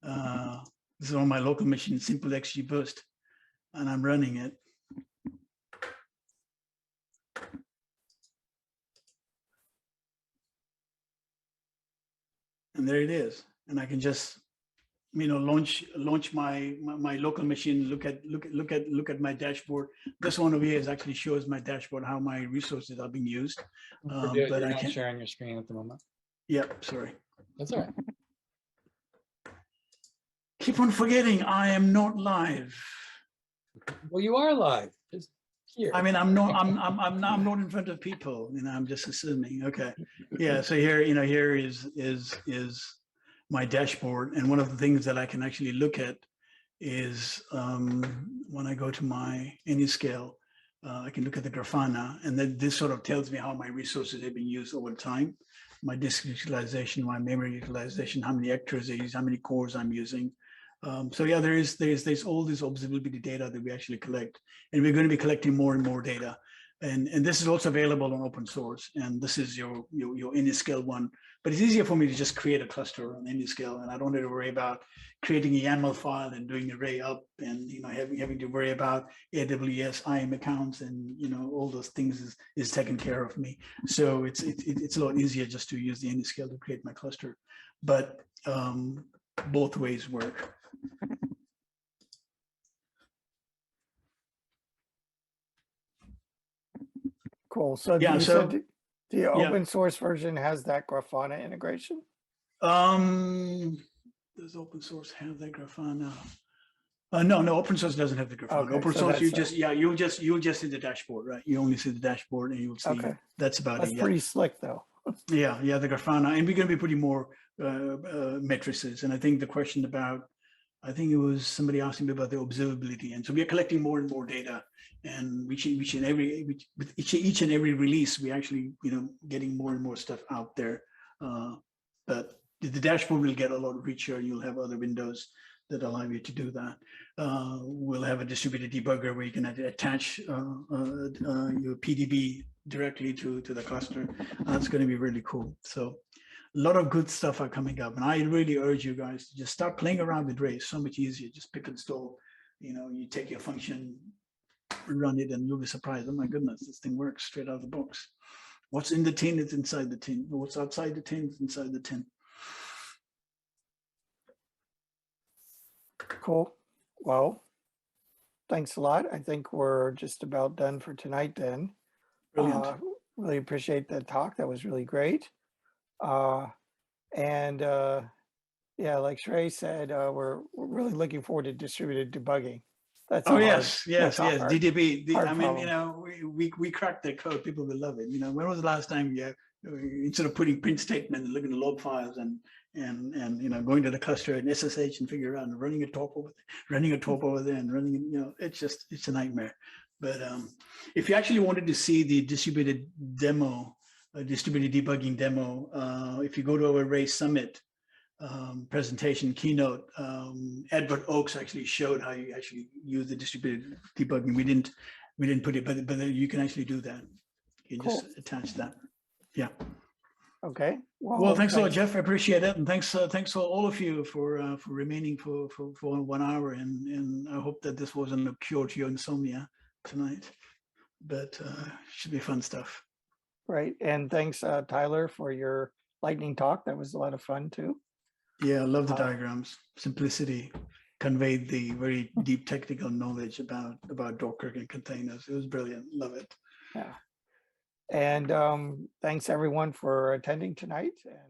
This is on my local machine, simple XGBoost, and I'm running it. And there it is, and I can just, launch my local machine. Look at my dashboard. This one over here actually shows my dashboard, how my resources are being used. But You're I not can't. sharing your screen at the moment. Yep, sorry. That's all right. Keep on forgetting I am not live. Well, you are live. Just here. I mean, I'm not in front of people. I'm just assuming. Okay, yeah. So here, here is my dashboard, and one of the things that I can actually look at is when I go to my Anyscale, I can look at the Grafana, and then this sort of tells me how my resources have been used over time, my disk utilization, my memory utilization, how many actors I use, how many cores I'm using. So yeah, there's all this observability data that we actually collect, and we're going to be collecting more and more data. And this is also available on open source. And this is your Anyscale one. But it's easier for me to just create a cluster on Anyscale, and I don't have to worry about creating a YAML file and doing array up, and having to worry about AWS IAM accounts, and all those things is taken care of me. So it's a lot easier just to use the Anyscale to create my cluster. But both ways work. Cool. Cool. So Yeah, you so- said the open source version has that Grafana integration? Does open source have the Grafana? No, open source doesn't have the Grafana. Okay, Open so source, you that's just, you'll just see the dashboard, right? You only see the dashboard and you'll see, Okay. that's about That's it. pretty slick though. Yeah, the Grafana, and we're going to be putting more matrices. And I think the question about, I think it was somebody asking me about the observability, and so we are collecting more and more data, and with each and every release, we actually, getting more and more stuff out there. But the dashboard will get a lot richer. You'll have other windows that allow you to do that. We'll have a distributed debugger where you can attach your PDB directly to the cluster. That's going to be really cool. So a lot of good stuff are coming up, and I really urge you guys to just start playing around with Ray. It's so much easier. Just pick install, you take your function, run it, and you'll be surprised. Oh my goodness, this thing works straight out of the box. What's in the tin is inside the tin. What's outside the tin is inside the tin. Cool. Well, thanks a lot. I think we're just about done for tonight then. Brilliant. Really appreciate that talk. That was really great. Yeah, like Shrey said, we're really looking forward to distributed debugging. That's a hard- Yes. that's a hard- DDB. hard I mean, problem. we cracked the code. People will love it. When was the last time instead of putting print statement and looking at log files and going to the cluster and SSH and figure out and running a top over there, and running, it's a nightmare. But if you actually wanted to see the distributed demo, distributed debugging demo, if you go to our Ray Summit presentation keynote, Edward Oakes actually showed how you actually use the distributed debugging. We didn't put it, but you can actually do that. You can just attach that. Yeah. Okay. Well, thanks a lot, Jeff. I appreciate it, and thanks for all of you for remaining for 1 hour. And I hope that this wasn't a cure to your insomnia tonight, but should be fun stuff. Right. And thanks, Tyler, for your lightning talk. That was a lot of fun too. Yeah, I love the diagrams. Simplicity conveyed the very deep technical knowledge about Docker and containers. It was brilliant. Love it. Yeah. And thanks everyone for attending tonight. And